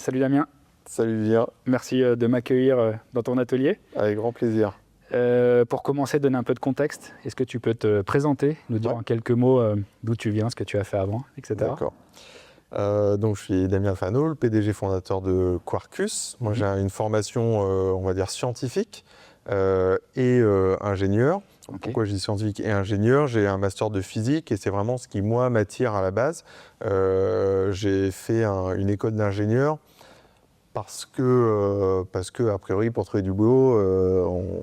Salut Damien, Salut Vivien, merci de m'accueillir dans ton atelier. avec grand plaisir. Pour commencer, donner un peu de contexte, est-ce que tu peux te présenter, nous dire Ouais. en quelques mots d'où tu viens, ce que tu as fait avant, etc. D'accord. Donc je suis Damien Fano, le PDG fondateur de Quarkus. Moi j'ai une formation, on va dire scientifique et ingénieur. Ok. Pourquoi je dis scientifique et ingénieur? J'ai un master de physique et c'est vraiment ce qui moi m'attire à la base. J'ai fait une école d'ingénieur parce que a priori pour trouver du boulot,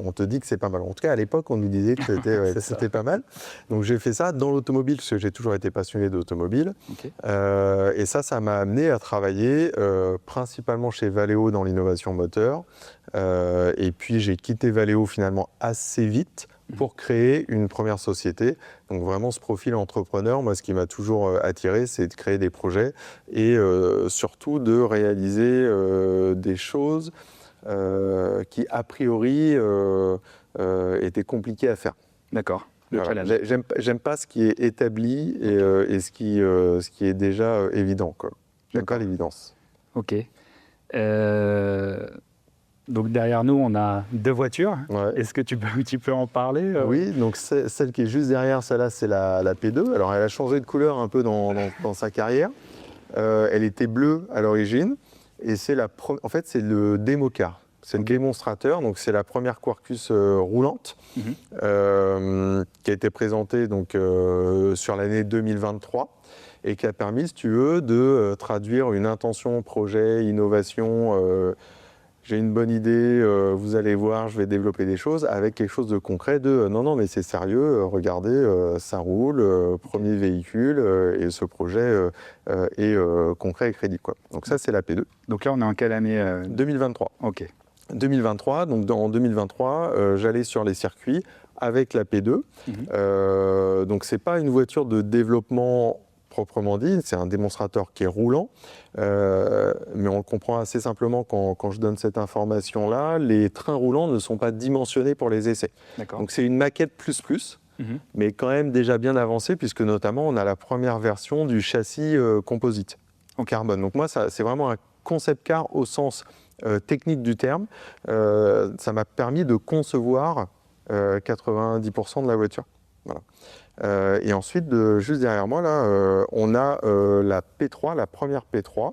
on te dit que c'est pas mal. En tout cas à l'époque on nous disait que c'était pas mal. Donc j'ai fait ça dans l'automobile parce que j'ai toujours été passionné d'automobile. Ok. Et ça m'a amené à travailler principalement chez Valeo dans l'innovation moteur. Et puis j'ai quitté Valeo finalement assez vite pour créer une première société. Donc vraiment ce profil entrepreneur, moi ce qui m'a toujours attiré, c'est de créer des projets et surtout de réaliser des choses qui a priori étaient compliquées à faire. D'accord, le Voilà. challenge. J'aime pas ce qui est établi et ce qui est déjà évident, quoi. J'aime pas D'accord. l'évidence. Ok. Donc derrière nous, on a deux voitures. Ouais. Est-ce que tu peux un petit peu en parler Oui, donc celle qui est juste derrière, celle-là, c'est la P2. Alors elle a changé de couleur un peu dans sa carrière. Elle était bleue à l'origine et en fait c'est le démo car. C'est le démonstrateur, donc c'est la première Quarkus roulante qui a été présentée donc, sur l'année 2023 et qui a permis, si tu veux, de traduire une intention, projet, innovation. J'ai une bonne idée, vous allez voir, je vais développer des choses avec quelque chose de concret de non, mais c'est sérieux, regardez, ça roule, premier véhicule et ce projet est concret et crédible, quoi. Donc ça, c'est la P2. Donc là, on est en quelle année 2023. Ok. 2023, donc en 2023, j'allais sur les circuits avec la P2. Donc c'est pas une voiture de développement proprement dit, c'est un démonstrateur qui est roulant, mais on le comprend assez simplement quand je donne cette information-là, les trains roulants ne sont pas dimensionnés pour les essais. D'accord. Donc c'est une maquette plus, mais quand même déjà bien avancée, puisque notamment on a la première version du châssis composite en carbone. Donc moi, c'est vraiment un concept car au sens technique du terme. Ça m'a permis de concevoir 90% de la voiture. Voilà. Et ensuite, juste derrière moi, là, on a la P3, la première P3,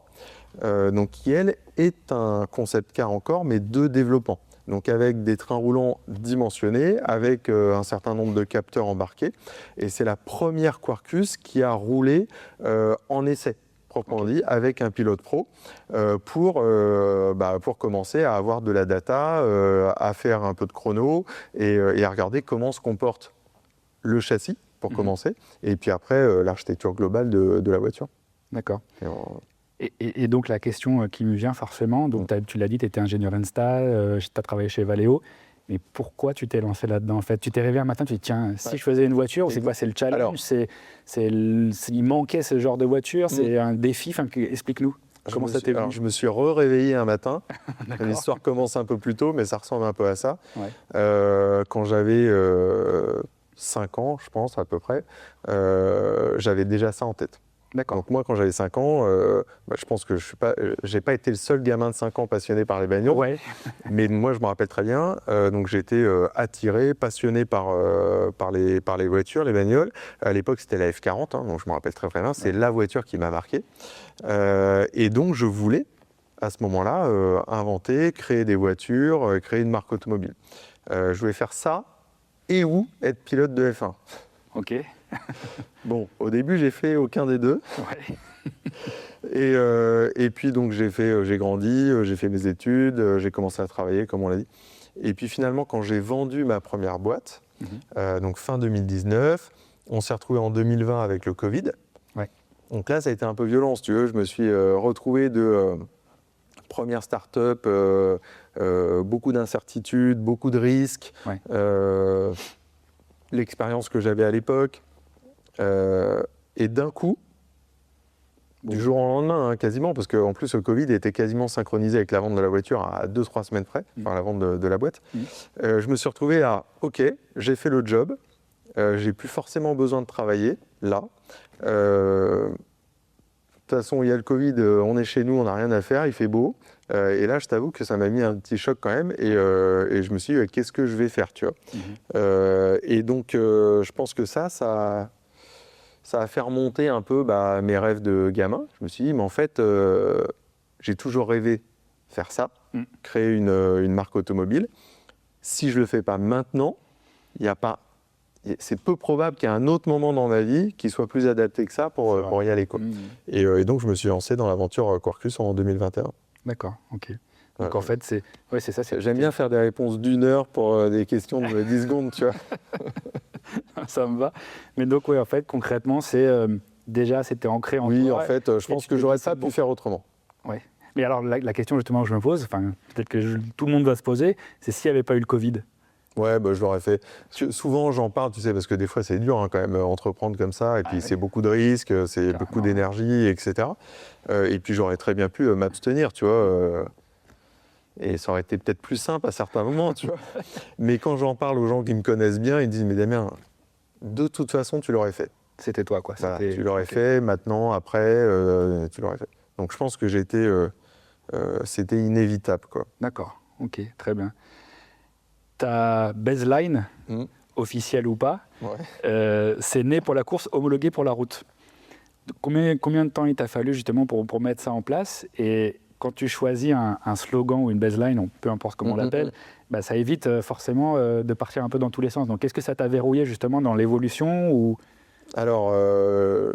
donc qui, elle, est un concept car encore, mais de développement. Donc avec des trains roulants dimensionnés, avec un certain nombre de capteurs embarqués. Et c'est la première Quarkus qui a roulé en essai, proprement dit, avec un pilote pro, pour commencer à avoir de la data, à faire un peu de chrono et à regarder comment se comporte le châssis, pour commencer, et puis après, l'architecture globale de la voiture. D'accord. Et donc la question qui me vient forcément, donc tu l'as dit, tu étais ingénieur Insta, tu as travaillé chez Valeo, mais pourquoi tu t'es lancé là-dedans en fait? Tu t'es réveillé un matin, tu te dis tiens, si je faisais une voiture, c'est quoi? C'est le challenge? Il manquait ce genre de voiture, c'est un défi, explique-nous. Comment ça t'est venu? Je me suis réveillé un matin, l'histoire commence un peu plus tôt, mais ça ressemble un peu à ça. Ouais. Quand j'avais 5 ans, je pense, à peu près, j'avais déjà ça en tête. D'accord. Donc moi, quand j'avais 5 ans, je pense que j'ai pas été le seul gamin de 5 ans passionné par les bagnoles. Ouais. Mais moi, je me rappelle très bien. Donc j'étais attiré, passionné par les voitures, les bagnoles. À l'époque, c'était la F40, donc je me rappelle très bien. C'est la voiture qui m'a marqué. Et donc je voulais, à ce moment-là, inventer, créer des voitures, créer une marque automobile. Je voulais faire ça et ou être pilote de F1. Ok. Bon, au début, j'ai fait aucun des deux. Ouais. Et puis, donc, j'ai grandi, j'ai fait mes études, j'ai commencé à travailler, comme on l'a dit. Et puis, finalement, quand j'ai vendu ma première boîte, donc fin 2019, on s'est retrouvé en 2020 avec le Covid. Ouais. Donc là, ça a été un peu violent, si tu veux. Je me suis retrouvé de première start-up, beaucoup d'incertitudes, beaucoup de risques. Ouais. L'expérience que j'avais à l'époque. Et d'un coup, du jour au lendemain, quasiment, parce qu'en plus le Covid était quasiment synchronisé avec la vente de la voiture à 2-3 semaines près, enfin la vente de la boîte, je me suis retrouvé à, ok, j'ai fait le job, j'ai plus forcément besoin de travailler, là, façon, il y a le Covid, on est chez nous, on n'a rien à faire, il fait beau. Et là, je t'avoue que ça m'a mis un petit choc quand même. Et je me suis dit, qu'est-ce que je vais faire, tu vois. Et donc, je pense que ça a fait remonter un peu mes rêves de gamin. Je me suis dit, mais en fait, j'ai toujours rêvé faire ça, créer une marque automobile. Si je ne le fais pas maintenant, c'est peu probable qu'il y ait un autre moment dans ma vie qui soit plus adapté que ça pour y aller, quoi. Et donc, je me suis lancé dans l'aventure Quarkus en 2021. D'accord, ok. Donc en fait, c'est ça. J'aime bien faire des réponses d'1 heure pour des questions de 10 secondes, tu vois. Ça me va. Mais donc, oui, en fait, concrètement, déjà, c'était ancré en toi. Oui, en fait, je pense que j'aurais pas pu faire autrement. Oui. Mais alors, la question justement que je me pose, peut-être que tout le monde va se poser, c'est s'il n'y avait pas eu le Covid. Ouais, je l'aurais fait. Souvent, j'en parle, tu sais, parce que des fois, c'est dur quand même, entreprendre comme ça. Et puis, c'est beaucoup de risques, c'est beaucoup d'énergie, etc. Et puis, j'aurais très bien pu m'abstenir, tu vois. Et ça aurait été peut-être plus simple à certains moments, tu vois. Mais quand j'en parle aux gens qui me connaissent bien, ils disent, mais Damien, de toute façon, tu l'aurais fait. C'était toi, quoi. Voilà, tu l'aurais fait, maintenant, après, tu l'aurais fait. Donc, je pense que c'était inévitable, quoi. D'accord, ok, très bien. Ta baseline, officielle ou pas, c'est né pour la course, homologué pour la route. Combien de temps il t'a fallu justement pour mettre ça en place? Et quand tu choisis un slogan ou une baseline, peu importe comment on l'appelle, ça évite forcément de partir un peu dans tous les sens. Donc est-ce que ça t'a verrouillé justement dans l'évolution ou... Alors,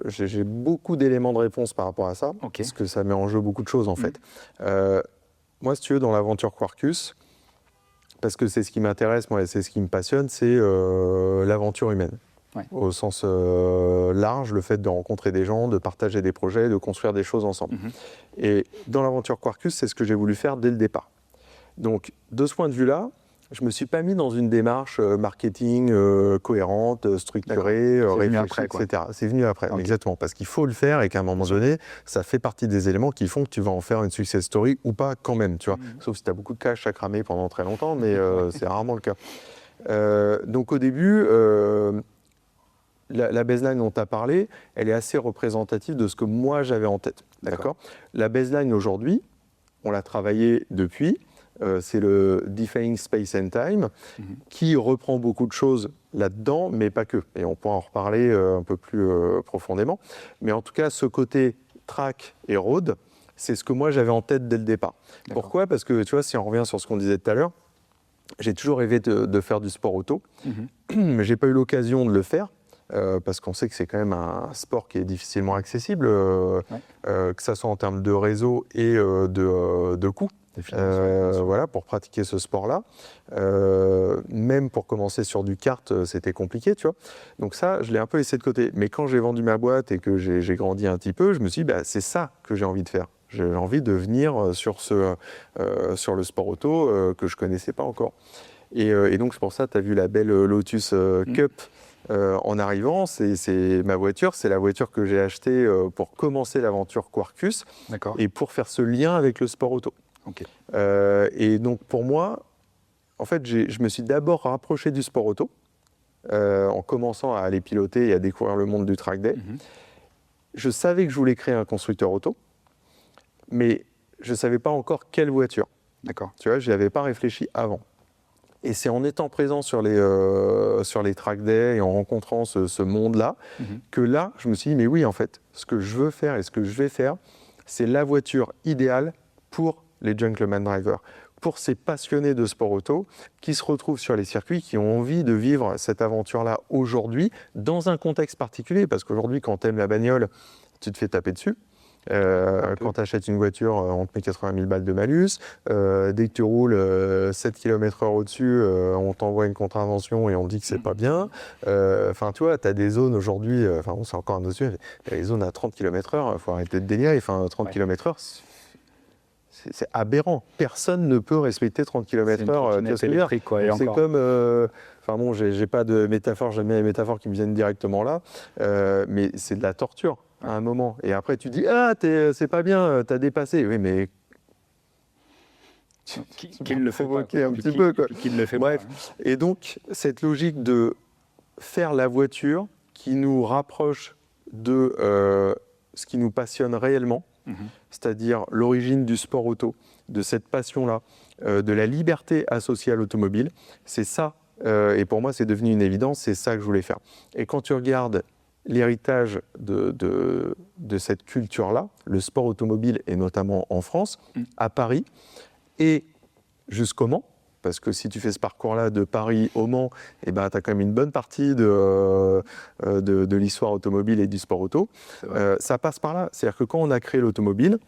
j'ai beaucoup d'éléments de réponse par rapport à ça, parce que ça met en jeu beaucoup de choses en fait. Moi, si tu veux, dans l'aventure Quarkus, parce que c'est ce qui m'intéresse, moi, et c'est ce qui me passionne, c'est l'aventure humaine. Au sens large, le fait de rencontrer des gens, de partager des projets, de construire des choses ensemble. Et dans l'aventure Quarkus, c'est ce que j'ai voulu faire dès le départ. Donc, de ce point de vue-là, je ne me suis pas mis dans une démarche marketing cohérente, structurée, réfléchie, etc. C'est venu après, exactement, parce qu'il faut le faire et qu'à un moment donné, ça fait partie des éléments qui font que tu vas en faire une success story ou pas quand même, tu vois. Sauf si tu as beaucoup de cash à cramer pendant très longtemps, mais c'est rarement le cas. Donc au début, la baseline dont tu as parlé, elle est assez représentative de ce que moi j'avais en tête. D'accord. La baseline aujourd'hui, on l'a travaillée depuis. C'est le Defying Space and Time, qui reprend beaucoup de choses là-dedans, mais pas que. Et on pourra en reparler un peu plus profondément. Mais en tout cas, ce côté track et road, c'est ce que moi j'avais en tête dès le départ. Pourquoi ? Parce que, tu vois, si on revient sur ce qu'on disait tout à l'heure, j'ai toujours rêvé de faire du sport auto, mais je n'ai pas eu l'occasion de le faire. Parce qu'on sait que c'est quand même un sport qui est difficilement accessible, que ce soit en termes de réseau et de coûts. Voilà, pour pratiquer ce sport-là. Même pour commencer sur du kart, c'était compliqué, tu vois. Donc ça, je l'ai un peu laissé de côté. Mais quand j'ai vendu ma boîte et que j'ai grandi un petit peu, je me suis dit, c'est ça que j'ai envie de faire. J'ai envie de venir sur le sport auto que je ne connaissais pas encore. Et donc, c'est pour ça que tu as vu la belle Lotus Cup en arrivant. C'est ma voiture, c'est la voiture que j'ai achetée pour commencer l'aventure Quarkus et pour faire ce lien avec le sport auto. Et donc pour moi, en fait, je me suis d'abord rapproché du sport auto en commençant à aller piloter et à découvrir le monde du track day. Je savais que je voulais créer un constructeur auto, mais je ne savais pas encore quelle voiture. Tu vois, je n'y avais pas réfléchi avant. Et c'est en étant présent sur les track days et en rencontrant ce monde-là que là, je me suis dit, mais oui, en fait, ce que je veux faire et ce que je vais faire, c'est la voiture idéale pour les gentleman drivers, pour ces passionnés de sport auto qui se retrouvent sur les circuits, qui ont envie de vivre cette aventure-là aujourd'hui, dans un contexte particulier, parce qu'aujourd'hui, quand tu aimes la bagnole, tu te fais taper dessus. Quand tu achètes une voiture, on te met 80 000 balles de malus. Dès que tu roules 7 km/h au-dessus, on t'envoie une contravention et on te dit que c'est pas bien. Enfin, tu vois, tu as des zones aujourd'hui, c'est encore un autre sujet, les zones à 30 km/h, il faut arrêter de délirer. 30 km/h, c'est aberrant. Personne ne peut respecter 30 km/h. C'est comme... j'ai pas de métaphore, j'aime bien les métaphores qui me viennent directement là, mais c'est de la torture à un moment. Et après, tu dis, c'est pas bien, t'as dépassé. Oui, mais... Qu'il le fait pas. Un petit peu, quoi. Qu'il le fait Bref. Pas. Et donc, cette logique de faire la voiture qui nous rapproche de ce qui nous passionne réellement, c'est-à-dire l'origine du sport auto, de cette passion-là, de la liberté associée à l'automobile. C'est ça, et pour moi c'est devenu une évidence, c'est ça que je voulais faire. Et quand tu regardes l'héritage de cette culture-là, le sport automobile, et notamment en France, à Paris, et jusqu'au Mans, parce que si tu fais ce parcours-là de Paris au Mans, eh ben, tu as quand même une bonne partie de l'histoire automobile et du sport auto. Ça passe par là. C'est-à-dire que quand on a créé l'automobile,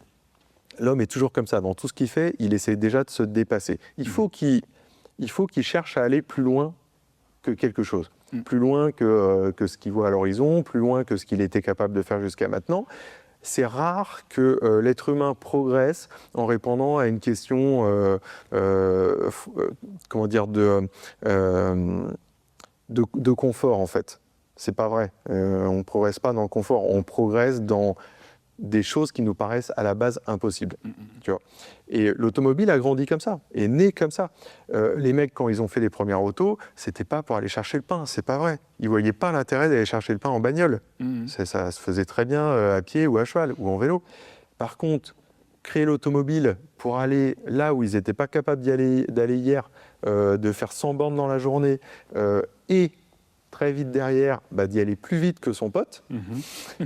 l'homme est toujours comme ça. Dans tout ce qu'il fait, il essaie déjà de se dépasser. Il faut qu'il cherche à aller plus loin que quelque chose. Plus loin que ce qu'il voit à l'horizon, plus loin que ce qu'il était capable de faire jusqu'à maintenant. C'est rare que l'être humain progresse en répondant à une question comment dire, de confort, en fait. C'est pas vrai. On ne progresse pas dans le confort, on progresse dans des choses qui nous paraissent à la base impossibles. Tu vois. Et l'automobile a grandi comme ça, est né comme ça. Les mecs, quand ils ont fait les premières autos, c'était pas pour aller chercher le pain, c'est pas vrai. Ils voyaient pas l'intérêt d'aller chercher le pain en bagnole. Ça se faisait très bien à pied ou à cheval ou en vélo. Par contre, créer l'automobile pour aller là où ils n'étaient pas capables d'aller hier, de faire 100 bornes dans la journée, et très vite derrière, d'y aller plus vite que son pote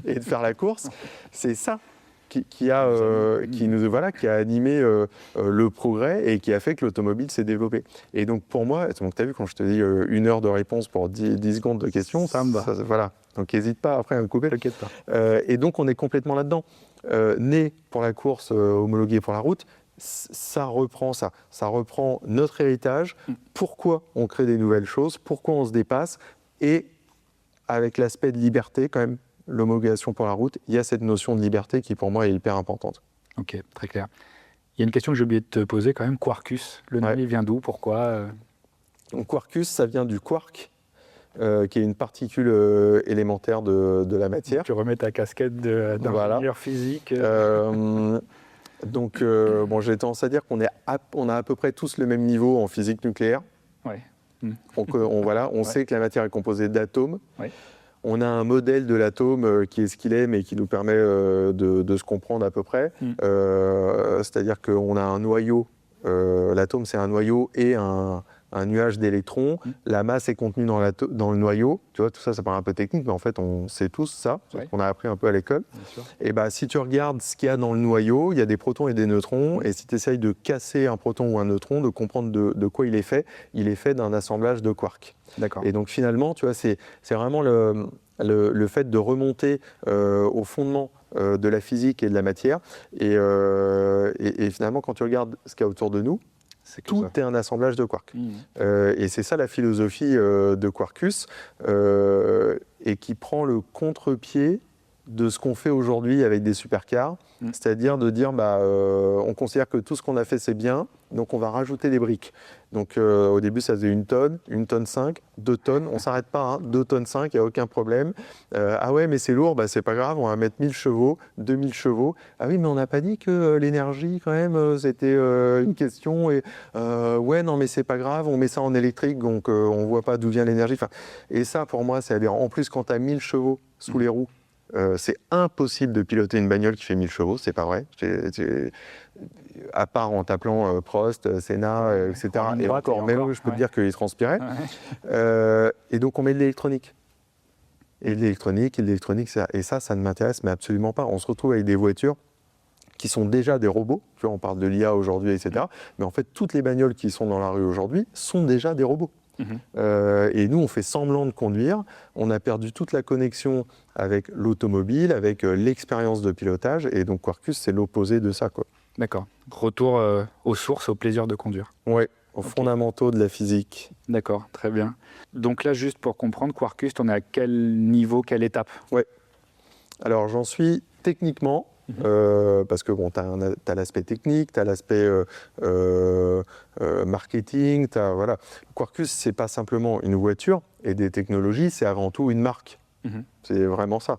et de faire la course, c'est ça qui a animé le progrès et qui a fait que l'automobile s'est développée. Et donc pour moi, tu as vu quand je te dis 1 heure de réponse pour 10 secondes de questions, ça me va. Voilà. Donc n'hésite pas après à me couper. T'inquiète pas. Et donc on est complètement là-dedans. Né pour la course, homologué pour la route, ça reprend ça. Ça reprend notre héritage. Pourquoi on crée des nouvelles choses, pourquoi on se dépasse. Et avec l'aspect de liberté, quand même, l'homologation pour la route, il y a cette notion de liberté qui, pour moi, est hyper importante. Ok, très clair. Il y a une question que j'ai oublié de te poser quand même. Quarkus, le nom, il vient d'où? Pourquoi Donc, quarkus, ça vient du quark, qui est une particule élémentaire de la matière. Tu remets ta casquette d'ingénieur physique. Donc, j'ai tendance à dire qu'on a à peu près tous le même niveau en physique nucléaire. Ouais. On sait que la matière est composée d'atomes. Ouais. On a un modèle de l'atome qui est ce qu'il est, mais qui nous permet de se comprendre à peu près. C'est-à-dire qu'on a un noyau. L'atome, c'est un noyau et un nuage d'électrons. La masse est contenue dans le noyau. Tu vois, tout ça, ça paraît un peu technique, mais en fait, on sait tous ça. On a appris un peu à l'école. Et si tu regardes ce qu'il y a dans le noyau, il y a des protons et des neutrons. Et si tu essayes de casser un proton ou un neutron, de comprendre de quoi il est fait d'un assemblage de quarks. D'accord. Et donc finalement, tu vois, c'est vraiment le fait de remonter au fondement de la physique et de la matière. Et finalement, quand tu regardes ce qu'il y a autour de nous, tout est un assemblage de quarks. Et c'est ça la philosophie de Quarkus, et qui prend le contre-pied de ce qu'on fait aujourd'hui avec des supercars, c'est-à-dire de dire on considère que tout ce qu'on a fait c'est bien, donc on va rajouter des briques. Donc au début ça faisait 1 tonne, 1 tonne 5, 2 tonnes, on ne s'arrête pas, 2 tonnes 5, il n'y a aucun problème. Ah ouais mais c'est lourd, c'est pas grave, on va mettre 1000 chevaux, 2000 chevaux. Ah oui mais on n'a pas dit que l'énergie quand même c'était une question, et ouais non mais c'est pas grave, on met ça en électrique donc on ne voit pas d'où vient l'énergie. Et ça pour moi c'est en plus quand tu as 1000 chevaux sous les roues, c'est impossible de piloter une bagnole qui fait 1000 chevaux, c'est pas vrai. À part en t'appelant Prost, Senna, etc. Et encore, même eux, je peux te dire qu'ils transpiraient. Et donc on met de l'électronique. Et de l'électronique, et ça ne m'intéresse mais absolument pas. On se retrouve avec des voitures qui sont déjà des robots. Tu vois, on parle de l'IA aujourd'hui, etc. Mais en fait, toutes les bagnoles qui sont dans la rue aujourd'hui sont déjà des robots. Et nous, on fait semblant de conduire. On a perdu toute la connexion avec l'automobile, avec l'expérience de pilotage. Et donc, Quarkus, c'est l'opposé de ça, quoi. D'accord. Retour aux sources, au plaisir de conduire. Oui, aux fondamentaux de la physique. D'accord, très bien. Donc là, juste pour comprendre, Quarkus, on est à quel niveau, quelle étape? Oui. Alors, j'en suis techniquement... parce que tu as l'aspect technique, tu as l'aspect marketing, voilà. Quarkus, ce n'est pas simplement une voiture et des technologies, c'est avant tout une marque. C'est vraiment ça.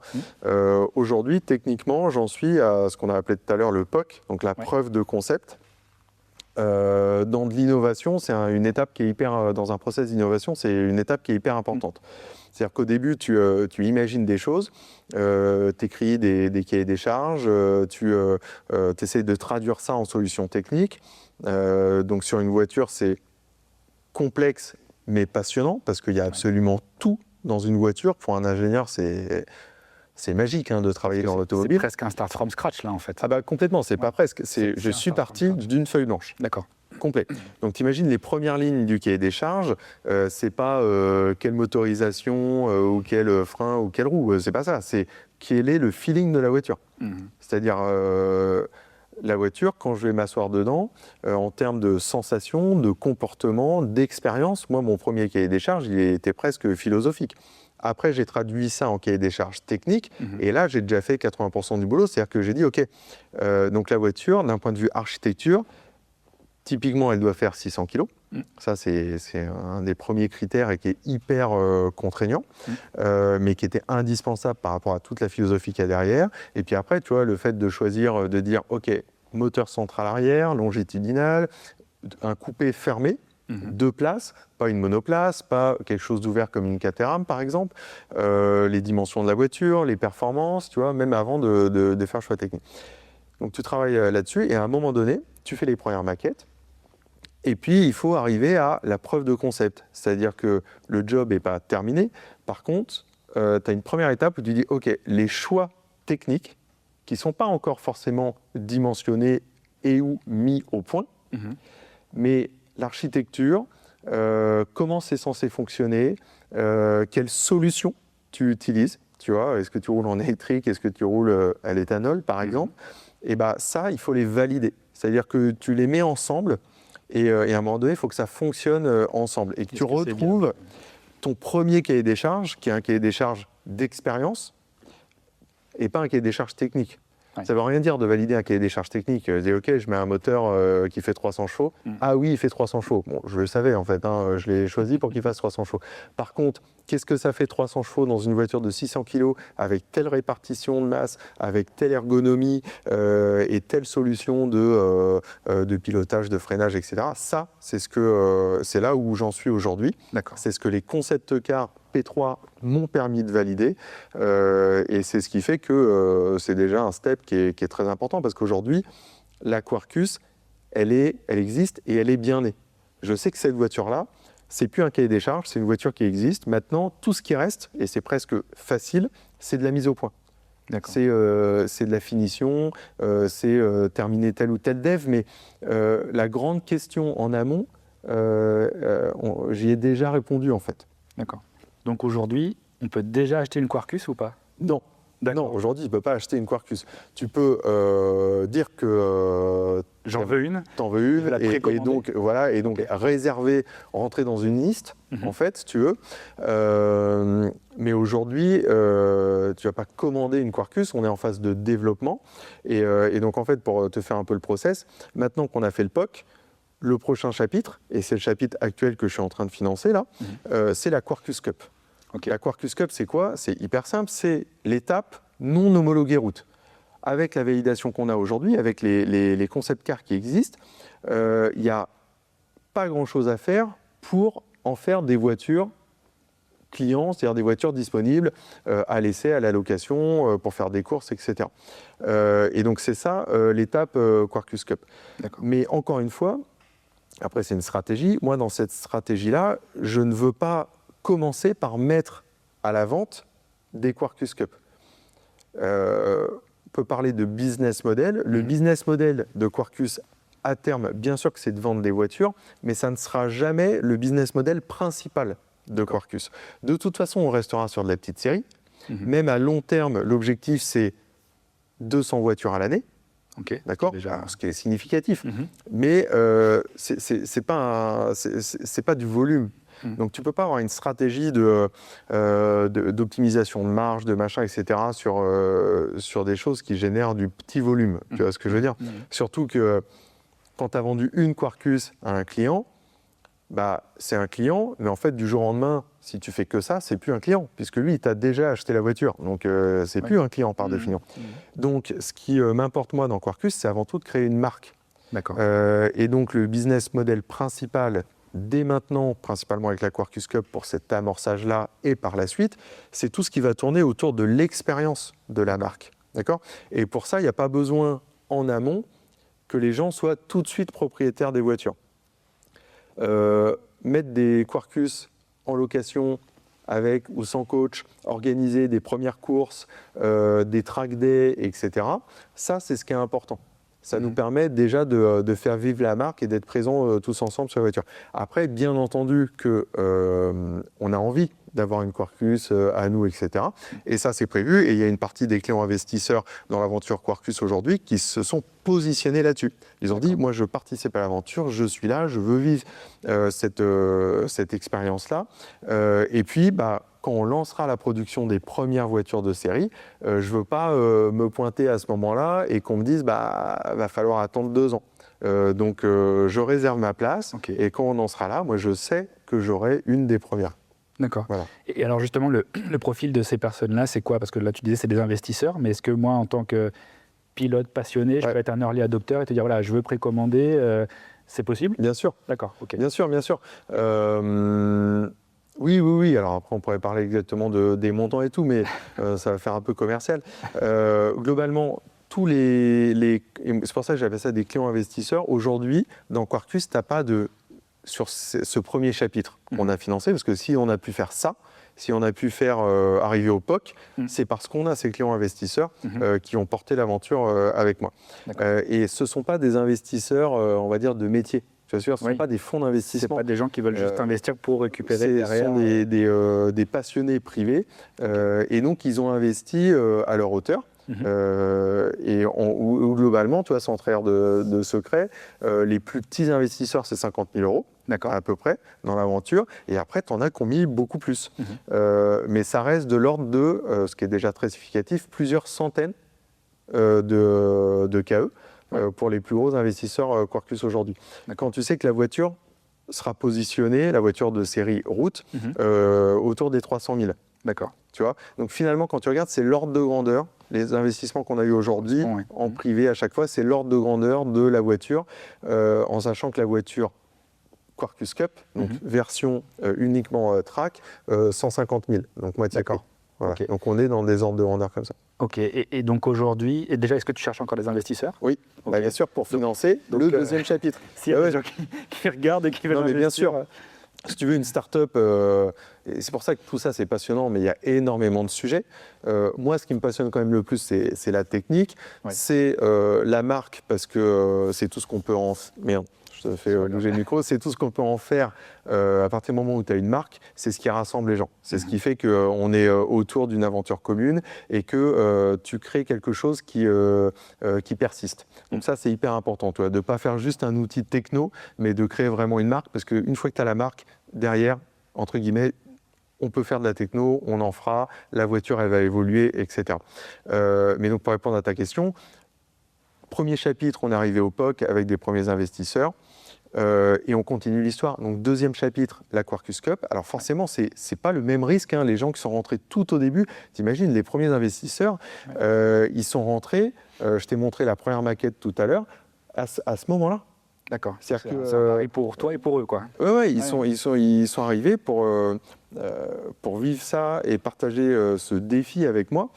Aujourd'hui, techniquement, j'en suis à ce qu'on a appelé tout à l'heure le POC, donc la preuve de concept. Dans de l'innovation, c'est une étape qui est hyper, dans un process d'innovation, c'est une étape qui est hyper importante. C'est-à-dire qu'au début, tu imagines des choses, tu écris des cahiers des charges, tu essaies de traduire ça en solutions techniques. Donc sur une voiture, c'est complexe mais passionnant parce qu'il y a absolument tout dans une voiture. Pour un ingénieur, c'est magique de travailler dans l'automobile. C'est presque un start from scratch là en fait. Ah bah complètement, c'est pas presque. Je suis parti d'une feuille blanche. D'accord. Complet. Donc tu imagines les premières lignes du cahier des charges, c'est pas quelle motorisation ou quel frein ou quelle roue, c'est pas ça. C'est quel est le feeling de la voiture. C'est-à-dire la voiture, quand je vais m'asseoir dedans, en termes de sensations, de comportement, d'expérience, moi mon premier cahier des charges, il était presque philosophique. Après, j'ai traduit ça en cahier des charges technique, et là, j'ai déjà fait 80% du boulot. C'est-à-dire que j'ai dit, OK, donc la voiture, d'un point de vue architecture, typiquement, elle doit faire 600 kg. Ça, c'est un des premiers critères et qui est hyper contraignant, mais qui était indispensable par rapport à toute la philosophie qu'il y a derrière. Et puis après, tu vois, le fait de choisir, de dire, OK, moteur central arrière, longitudinal, un coupé fermé, 2 places, pas une monoplace, pas quelque chose d'ouvert comme une Caterham par exemple, les dimensions de la voiture, les performances, tu vois, même avant de faire le choix technique. Donc tu travailles là-dessus et à un moment donné, tu fais les premières maquettes et puis il faut arriver à la preuve de concept, c'est-à-dire que le job n'est pas terminé. Par contre, tu as une première étape où tu dis, OK, les choix techniques qui ne sont pas encore forcément dimensionnés et ou mis au point, mais l'architecture, comment c'est censé fonctionner, quelles solutions tu utilises, tu vois, est-ce que tu roules en électrique, est-ce que tu roules à l'éthanol par exemple, et bah ça, il faut les valider, c'est-à-dire que tu les mets ensemble et à un moment donné, il faut que ça fonctionne ensemble et que tu retrouves ton premier cahier des charges, qui est un cahier des charges d'expérience et pas un cahier des charges technique. Ouais. Ça ne veut rien dire de valider un cahier des charges techniques. Je dis, OK, je mets un moteur qui fait 300 chevaux. Ah oui, il fait 300 chevaux. Bon, je le savais en fait, je l'ai choisi pour qu'il fasse 300 chevaux. Par contre, qu'est-ce que ça fait 300 chevaux dans une voiture de 600 kg avec telle répartition de masse, avec telle ergonomie et telle solution de pilotage, de freinage, etc. Ça, c'est là où j'en suis aujourd'hui. C'est ce que les concept cars P3 m'ont permis de valider et c'est ce qui fait que c'est déjà un step qui est très important parce qu'aujourd'hui, la Quarkus, elle existe et elle est bien née. Je sais que cette voiture-là, c'est plus un cahier des charges, c'est une voiture qui existe. Maintenant, tout ce qui reste, et c'est presque facile, c'est de la mise au point. C'est de la finition, c'est terminer tel ou tel dev, mais la grande question en amont, j'y ai déjà répondu en fait. D'accord. Donc aujourd'hui, on peut déjà acheter une Quarkus ou pas? Non. Non, aujourd'hui, tu ne peux pas acheter une Quarkus. Tu peux dire que j'en veux une. T'en veux une et donc voilà, et donc réserver, rentrer dans une liste, en fait, si tu veux. Mais aujourd'hui, tu ne vas pas commander une Quarkus, on est en phase de développement. Et donc, en fait, pour te faire un peu le process, maintenant qu'on a fait le POC, le prochain chapitre, et c'est le chapitre actuel que je suis en train de financer là, c'est la Quarkus Cup. La Quarkus Cup, c'est quoi? C'est hyper simple, c'est l'étape non homologuée route. Avec la validation qu'on a aujourd'hui, avec les concept cars qui existent, il n'y a pas grand-chose à faire pour en faire des voitures clients, c'est-à-dire des voitures disponibles à l'essai, à la location, pour faire des courses, etc. Et donc c'est ça l'étape Quarkus Cup. Mais encore une fois, après c'est une stratégie. Moi, dans cette stratégie-là, je ne veux pas commencer par mettre à la vente des Quarkus Cup. On peut parler de business model. Le business model de Quarkus, à terme, bien sûr que c'est de vendre des voitures, mais ça ne sera jamais le business model principal de Quarkus. De toute façon, on restera sur de la petite série. Même à long terme, l'objectif, c'est 200 voitures à l'année. D'accord, ce qui est significatif. Mais c'est pas du volume. Donc tu ne peux pas avoir une stratégie d'optimisation de marge, de machin, etc. sur des choses qui génèrent du petit volume. Tu vois ce que je veux dire? Surtout que quand tu as vendu une Quarkus à un client, bah, c'est un client, mais en fait, du jour au lendemain, si tu fais que ça, c'est plus un client, puisque lui, il t'a déjà acheté la voiture. Donc, c'est plus un client par définition. Donc, ce qui m'importe, moi, dans Quarkus, c'est avant tout de créer une marque. Et donc, le business model principal dès maintenant, principalement avec la Quarkus Cup pour cet amorçage-là et par la suite, c'est tout ce qui va tourner autour de l'expérience de la marque. D'accord ? Et pour ça, il n'y a pas besoin en amont que les gens soient tout de suite propriétaires des voitures. Mettre des Quarkus en location avec ou sans coach, organiser des premières courses, des track days, etc. Ça, c'est ce qui est important. Ça nous permet déjà de faire vivre la marque et d'être présents tous ensemble sur la voiture. Après, bien entendu qu'on a envie d'avoir une Quarkus à nous, etc. Et ça, c'est prévu. Et il y a une partie des clients investisseurs dans l'aventure Quarkus aujourd'hui qui se sont positionnés là-dessus. Ils ont dit, moi, je participe à l'aventure, je suis là, je veux vivre cette expérience-là. Et puis, quand on lancera la production des premières voitures de série, je ne veux pas me pointer à ce moment-là et qu'on me dise va falloir attendre 2 ans. Donc je réserve ma place et quand on en sera là, moi je sais que j'aurai une des premières. D'accord. Voilà. Et alors justement, le profil de ces personnes-là, c'est quoi ? Parce que là, tu disais c'est des investisseurs, mais est-ce que moi, en tant que pilote passionné, je peux être un early adopter et te dire, voilà, je veux précommander, c'est possible ? Bien sûr. D'accord, ok. Bien sûr, bien sûr. Oui. Alors après, on pourrait parler exactement des montants et tout, mais ça va faire un peu commercial. Globalement, c'est pour ça que j'appelle ça des clients investisseurs. Aujourd'hui, dans Quarkus, tu n'as pas sur ce premier chapitre qu'on a financé, parce que si on a pu faire ça, si on a pu faire arriver au POC, c'est parce qu'on a ces clients investisseurs qui ont porté l'aventure avec moi. Et ce ne sont pas des investisseurs, on va dire, de métier. Ce ne sont pas des fonds d'investissement. Ce ne sont pas des gens qui veulent juste investir pour récupérer derrière. Ce sont des passionnés privés. Et donc, ils ont investi à leur hauteur. Et globalement, tu vois, sans trahir de secret, les plus petits investisseurs, c'est 50 000 € à peu près dans l'aventure. Et après, tu en as qui ont mis beaucoup plus. Mais ça reste de l'ordre de, ce qui est déjà très significatif, plusieurs centaines de KE pour les plus gros investisseurs Quarkus aujourd'hui. Quand tu sais que la voiture sera positionnée, la voiture de série route, autour des 300 000. D'accord. Tu vois ? Donc finalement, quand tu regardes, c'est l'ordre de grandeur. Les investissements qu'on a eu aujourd'hui en privé à chaque fois, c'est l'ordre de grandeur de la voiture, en sachant que la voiture Quarkus Cup, donc version uniquement track, 150 000, donc moitié prix. Voilà. Donc on est dans des ordres de grandeur comme ça. Ok, et donc aujourd'hui, déjà, est-ce que tu cherches encore des investisseurs ? Oui, bien sûr, pour financer le deuxième chapitre. S'il y a des gens qui regardent et qui veulent investir. Mais bien sûr. Si tu veux une start-up, et c'est pour ça que tout ça c'est passionnant, mais il y a énormément de sujets. Moi, ce qui me passionne quand même le plus, c'est la technique, c'est la marque, parce que c'est tout ce qu'on peut en... Merde, je te fais bouger le micro. C'est tout ce qu'on peut en faire à partir du moment où tu as une marque, c'est ce qui rassemble les gens. C'est ce qui fait qu'on est autour d'une aventure commune et que tu crées quelque chose qui persiste. Donc ça, c'est hyper important, de ne pas faire juste un outil techno, mais de créer vraiment une marque, parce qu'une fois que tu as la marque, derrière, entre guillemets, on peut faire de la techno, on en fera, la voiture, elle va évoluer, etc. Mais donc, pour répondre à ta question, premier chapitre, on est arrivé au POC avec des premiers investisseurs. Et on continue l'histoire. Donc, deuxième chapitre, la Quarkus Cup. Alors forcément, c'est pas le même risque. Les gens qui sont rentrés tout au début, t'imagines, les premiers investisseurs, ils sont rentrés, je t'ai montré la première maquette tout à l'heure, à ce moment-là. D'accord. C'est pareil pour toi et pour eux, quoi. Ils sont arrivés pour vivre ça et partager ce défi avec moi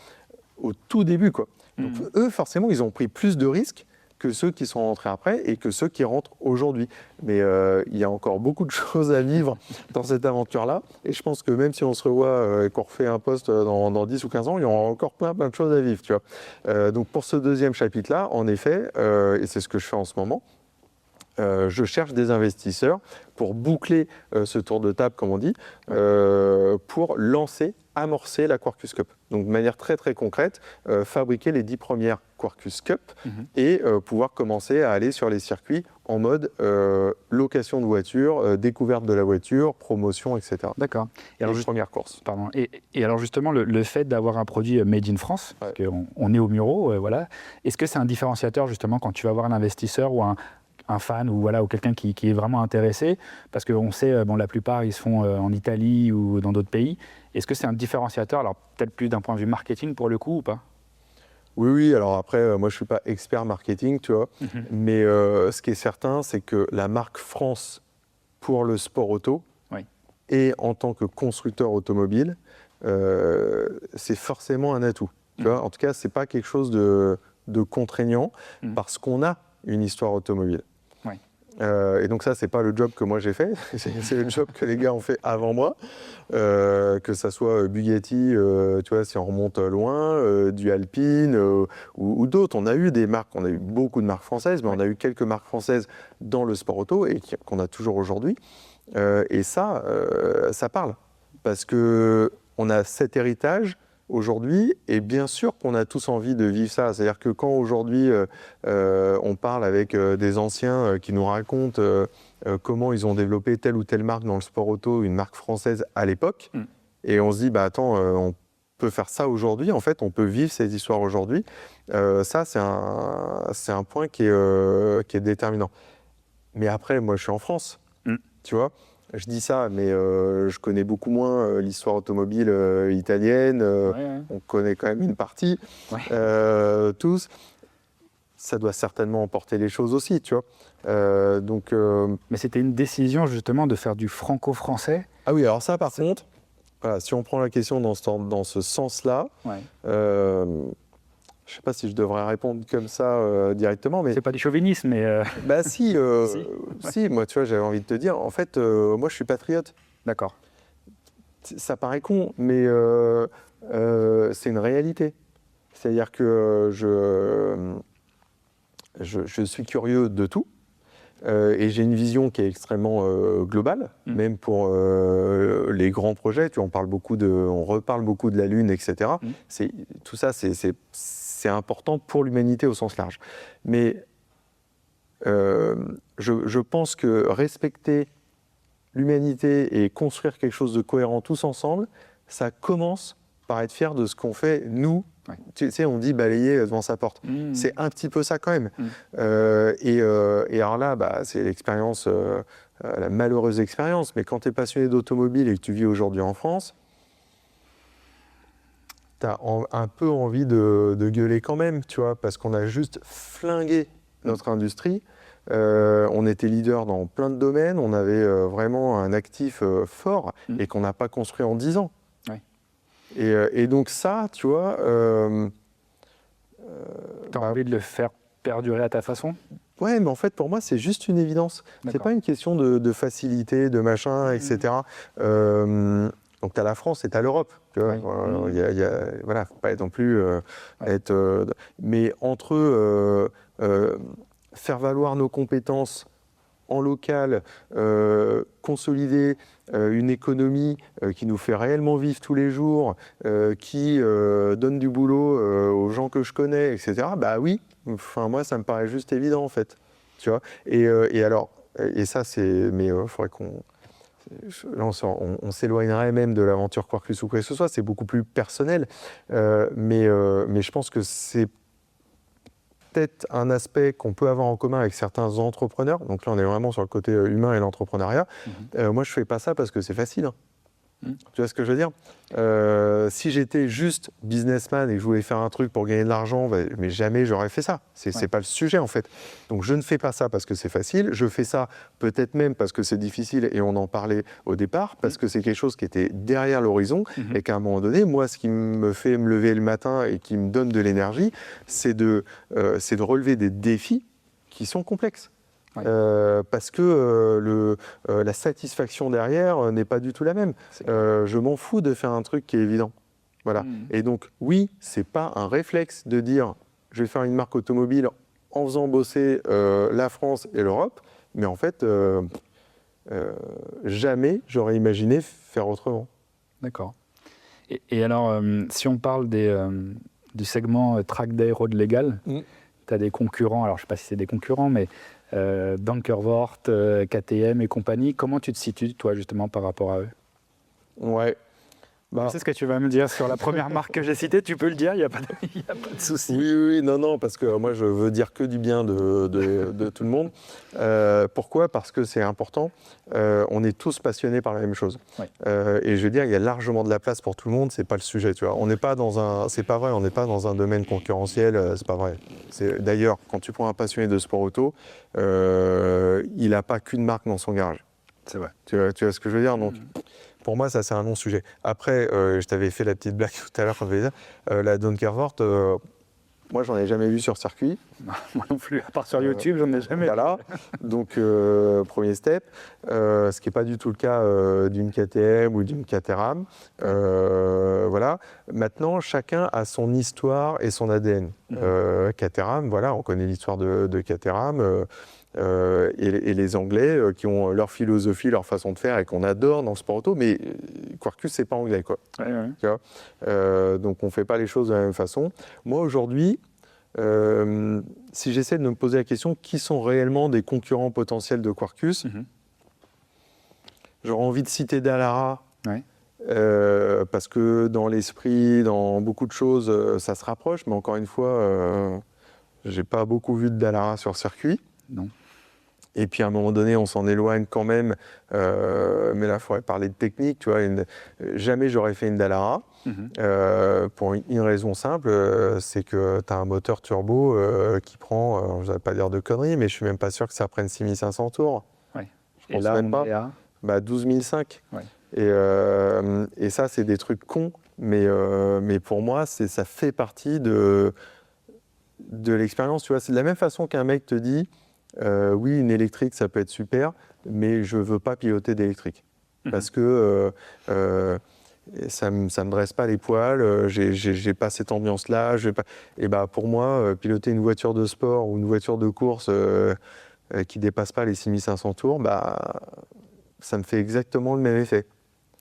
au tout début, quoi. Donc, eux, forcément, ils ont pris plus de risques que ceux qui sont rentrés après et que ceux qui rentrent aujourd'hui. Mais il y a encore beaucoup de choses à vivre dans cette aventure-là. Et je pense que même si on se revoit et qu'on refait un poste dans 10 ou 15 ans, il y aura encore plein de choses à vivre. Tu vois. Donc pour ce deuxième chapitre-là, en effet, et c'est ce que je fais en ce moment, je cherche des investisseurs pour boucler ce tour de table, comme on dit, pour amorcer la Quarkus Cup. Donc de manière très très concrète, fabriquer les 10 premières Quarkus Cup et pouvoir commencer à aller sur les circuits en mode location de voiture, découverte de la voiture, promotion, etc. D'accord. Et alors, première course. Pardon. Et alors justement, le fait d'avoir un produit made in France, parce qu'on est au Muro, voilà, est-ce que c'est un différenciateur justement quand tu vas voir un investisseur ou un fan ou quelqu'un qui est vraiment intéressé, parce qu'on sait, la plupart ils se font en Italie ou dans d'autres pays. Est-ce que c'est un différenciateur, alors peut-être plus d'un point de vue marketing pour le coup ou pas ? Oui, alors après, moi je ne suis pas expert marketing, tu vois, mais ce qui est certain, c'est que la marque France pour le sport auto et en tant que constructeur automobile, c'est forcément un atout. Tu vois, en tout cas, c'est pas quelque chose de contraignant parce qu'on a une histoire automobile. Et donc ça, c'est pas le job que moi j'ai fait, c'est le job que les gars ont fait avant moi, que ça soit Bugatti, tu vois, si on remonte loin, du Alpine ou d'autres. On a eu des marques, on a eu beaucoup de marques françaises, mais on a eu quelques marques françaises dans le sport auto et qu'on a toujours aujourd'hui. Et ça parle parce que on a cet héritage aujourd'hui, et bien sûr qu'on a tous envie de vivre ça. C'est-à-dire que quand aujourd'hui on parle avec des anciens qui nous racontent comment ils ont développé telle ou telle marque dans le sport auto, une marque française à l'époque, et on se dit, bah attends, on peut faire ça aujourd'hui, en fait, on peut vivre cette histoire aujourd'hui. Ça, c'est un point qui est déterminant. Mais après, moi, je suis en France, tu vois. Je dis ça, mais je connais beaucoup moins l'histoire automobile italienne. On connaît quand même une partie, tous. Ça doit certainement emporter les choses aussi, tu vois. Mais c'était une décision justement de faire du franco-français. Ah oui, alors ça, par contre, voilà, si on prend la question dans ce sens-là, je ne sais pas si je devrais répondre comme ça directement, mais c'est pas du chauvinisme, mais bah si, si, moi, tu vois, j'avais envie de te dire, en fait, moi, je suis patriote. D'accord. Ça paraît con, mais c'est une réalité. C'est-à-dire que je suis curieux de tout. Et j'ai une vision qui est extrêmement globale, même pour les grands projets. Tu vois, on reparle beaucoup de la Lune, etc. Tout ça, c'est important pour l'humanité au sens large. Mais je pense que respecter l'humanité et construire quelque chose de cohérent tous ensemble, ça commence par être fier de ce qu'on fait, nous. Tu sais, on dit balayer devant sa porte. C'est un petit peu ça quand même. Et alors là, bah, c'est l'expérience, la malheureuse expérience. Mais quand tu es passionné d'automobile et que tu vis aujourd'hui en France, tu as un peu envie de gueuler quand même, tu vois, parce qu'on a juste flingué notre industrie. On était leader dans plein de domaines, on avait vraiment un actif fort et qu'on n'a pas construit en 10 ans. Et donc ça, tu vois... tu as envie de le faire perdurer à ta façon ? Ouais, mais en fait, pour moi, c'est juste une évidence. C'est pas une question de facilité, de machin, etc. Donc, tu as la France et tu as l'Europe. Voilà, faut pas être non plus être... mais entre faire valoir nos compétences en local, consolider une économie qui nous fait réellement vivre tous les jours, qui donne du boulot aux gens que je connais, etc. Bah oui, enfin moi ça me paraît juste évident en fait, tu vois. Et alors, et ça c'est, mais faudrait qu'on, là on s'éloignerait même de l'aventure Quarkus ou quoi que ce soit, c'est beaucoup plus personnel, mais je pense que c'est peut-être un aspect qu'on peut avoir en commun avec certains entrepreneurs. Donc là, on est vraiment sur le côté humain et l'entrepreneuriat. Moi, je ne fais pas ça parce que c'est facile. Tu vois ce que je veux dire ? Si j'étais juste businessman et que je voulais faire un truc pour gagner de l'argent, mais jamais j'aurais fait ça. C'est pas le sujet, en fait. Donc, je ne fais pas ça parce que c'est facile. Je fais ça peut-être même parce que c'est difficile et on en parlait au départ, parce que c'est quelque chose qui était derrière l'horizon et qu'à un moment donné, moi, ce qui me fait me lever le matin et qui me donne de l'énergie, c'est de relever des défis qui sont complexes. Parce que la satisfaction derrière n'est pas du tout la même. Je m'en fous de faire un truc qui est évident. Voilà. Et donc, oui, c'est pas un réflexe de dire je vais faire une marque automobile en faisant bosser la France et l'Europe, mais en fait, jamais j'aurais imaginé faire autrement. D'accord. Et alors, si on parle du segment track day road légal, tu as des concurrents, alors je ne sais pas si c'est des concurrents, mais Dankervort, KTM et compagnie. Comment tu te situes, toi, justement, par rapport à eux ? Ouais. Je sais ce que tu vas me dire sur la première marque que j'ai citée, tu peux le dire, il n'y a pas de souci. Oui, non, parce que moi, je veux dire que du bien de tout le monde. Pourquoi ? Parce que c'est important. On est tous passionnés par la même chose. Et je veux dire, il y a largement de la place pour tout le monde, c'est pas le sujet, tu vois. On n'est pas c'est pas vrai, on n'est pas dans un domaine concurrentiel, c'est pas vrai. D'ailleurs, quand tu prends un passionné de sport auto, il n'a pas qu'une marque dans son garage. C'est vrai. Tu vois ce que je veux dire? Donc, pour moi, ça, c'est un non-sujet. Après, je t'avais fait la petite blague tout à l'heure quand je disais ça. La Donkervoort, moi, j'en ai jamais vu sur circuit. Moi non plus, à part sur YouTube, j'en ai jamais. Voilà, donc premier step, ce qui n'est pas du tout le cas d'une KTM ou d'une Caterham. Voilà. Maintenant, chacun a son histoire et son ADN. Caterham, voilà, on connaît l'histoire de Caterham. Et les Anglais qui ont leur philosophie, leur façon de faire et qu'on adore dans le sport auto, mais Quarkus, c'est pas anglais, quoi. Ouais. Tu vois, donc on ne fait pas les choses de la même façon. Moi, aujourd'hui, si j'essaie de me poser la question, qui sont réellement des concurrents potentiels de Quarkus, j'aurais envie de citer Dallara, parce que dans l'esprit, dans beaucoup de choses, ça se rapproche, mais encore une fois, j'ai pas beaucoup vu de Dallara sur circuit. Non. Et puis à un moment donné, on s'en éloigne quand même. Mais là, il faudrait parler de technique. Tu vois, jamais j'aurais fait une Dallara. Pour une raison simple, c'est que tu as un moteur turbo qui prend, je ne vais pas dire de conneries, mais je ne suis même pas sûr que ça prenne 6500 tours. Ouais. Je pense même pas. 12 500. Ouais. Et ça, c'est des trucs cons. Mais pour moi, ça fait partie de l'expérience. Tu vois, c'est de la même façon qu'un mec te dit... oui, une électrique, ça peut être super, mais je ne veux pas piloter d'électrique. Parce que ça me dresse pas les poils, j'ai pas cette ambiance-là. Et pour moi, piloter une voiture de sport ou une voiture de course qui ne dépasse pas les 6500 tours, ça me fait exactement le même effet.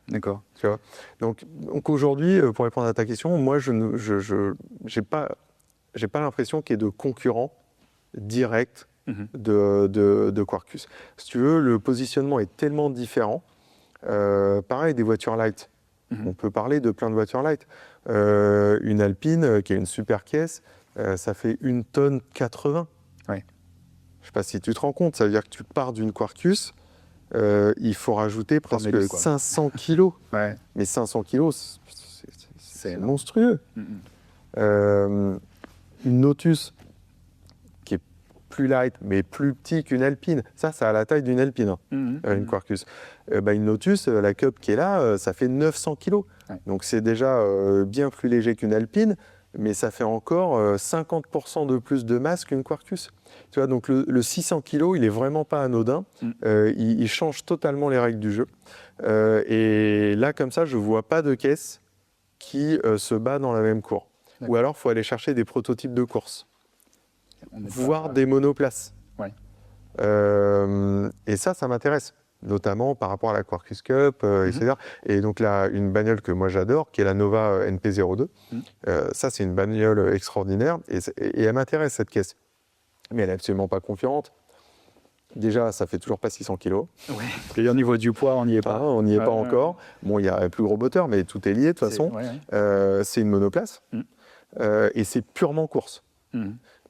D'accord. Tu vois, donc aujourd'hui, pour répondre à ta question, moi, je n'ai pas l'impression qu'il y ait de concurrents directs de Quarkus. Si tu veux, le positionnement est tellement différent. Pareil, des voitures light. On peut parler de plein de voitures light. Une Alpine, qui a une super caisse, ça fait 1 tonne 80. Ouais. Je ne sais pas si tu te rends compte. Ça veut dire que tu pars d'une Quarkus, il faut rajouter presque 500 kilos. Ouais. Mais 500 kilos, c'est monstrueux. Une Lotus, plus light, mais plus petit qu'une Alpine. Ça a la taille d'une Alpine, une Quarkus. Une Lotus, la Cup qui est là, ça fait 900 kg. Ouais. Donc c'est déjà bien plus léger qu'une Alpine, mais ça fait encore 50% de plus de masse qu'une Quarkus. Tu vois, donc le 600 kg, il est vraiment pas anodin. Il change totalement les règles du jeu. Et là, comme ça, je vois pas de caisse qui se bat dans la même cour. Ou alors, il faut aller chercher des prototypes de course. Voire des monoplaces. Ouais. Et ça m'intéresse, notamment par rapport à la Quarkus Cup, etc. Et donc là, une bagnole que moi j'adore, qui est la Nova NP02, ça c'est une bagnole extraordinaire, et elle m'intéresse cette caisse. Mais elle n'est absolument pas confiante. Déjà, ça fait toujours pas 600 kg. Ouais. Et au niveau du poids, on n'y est pas. On n'y est pas encore. Bon, il y a un plus gros moteur, mais tout est lié de toute façon. C'est une monoplace, et c'est purement course.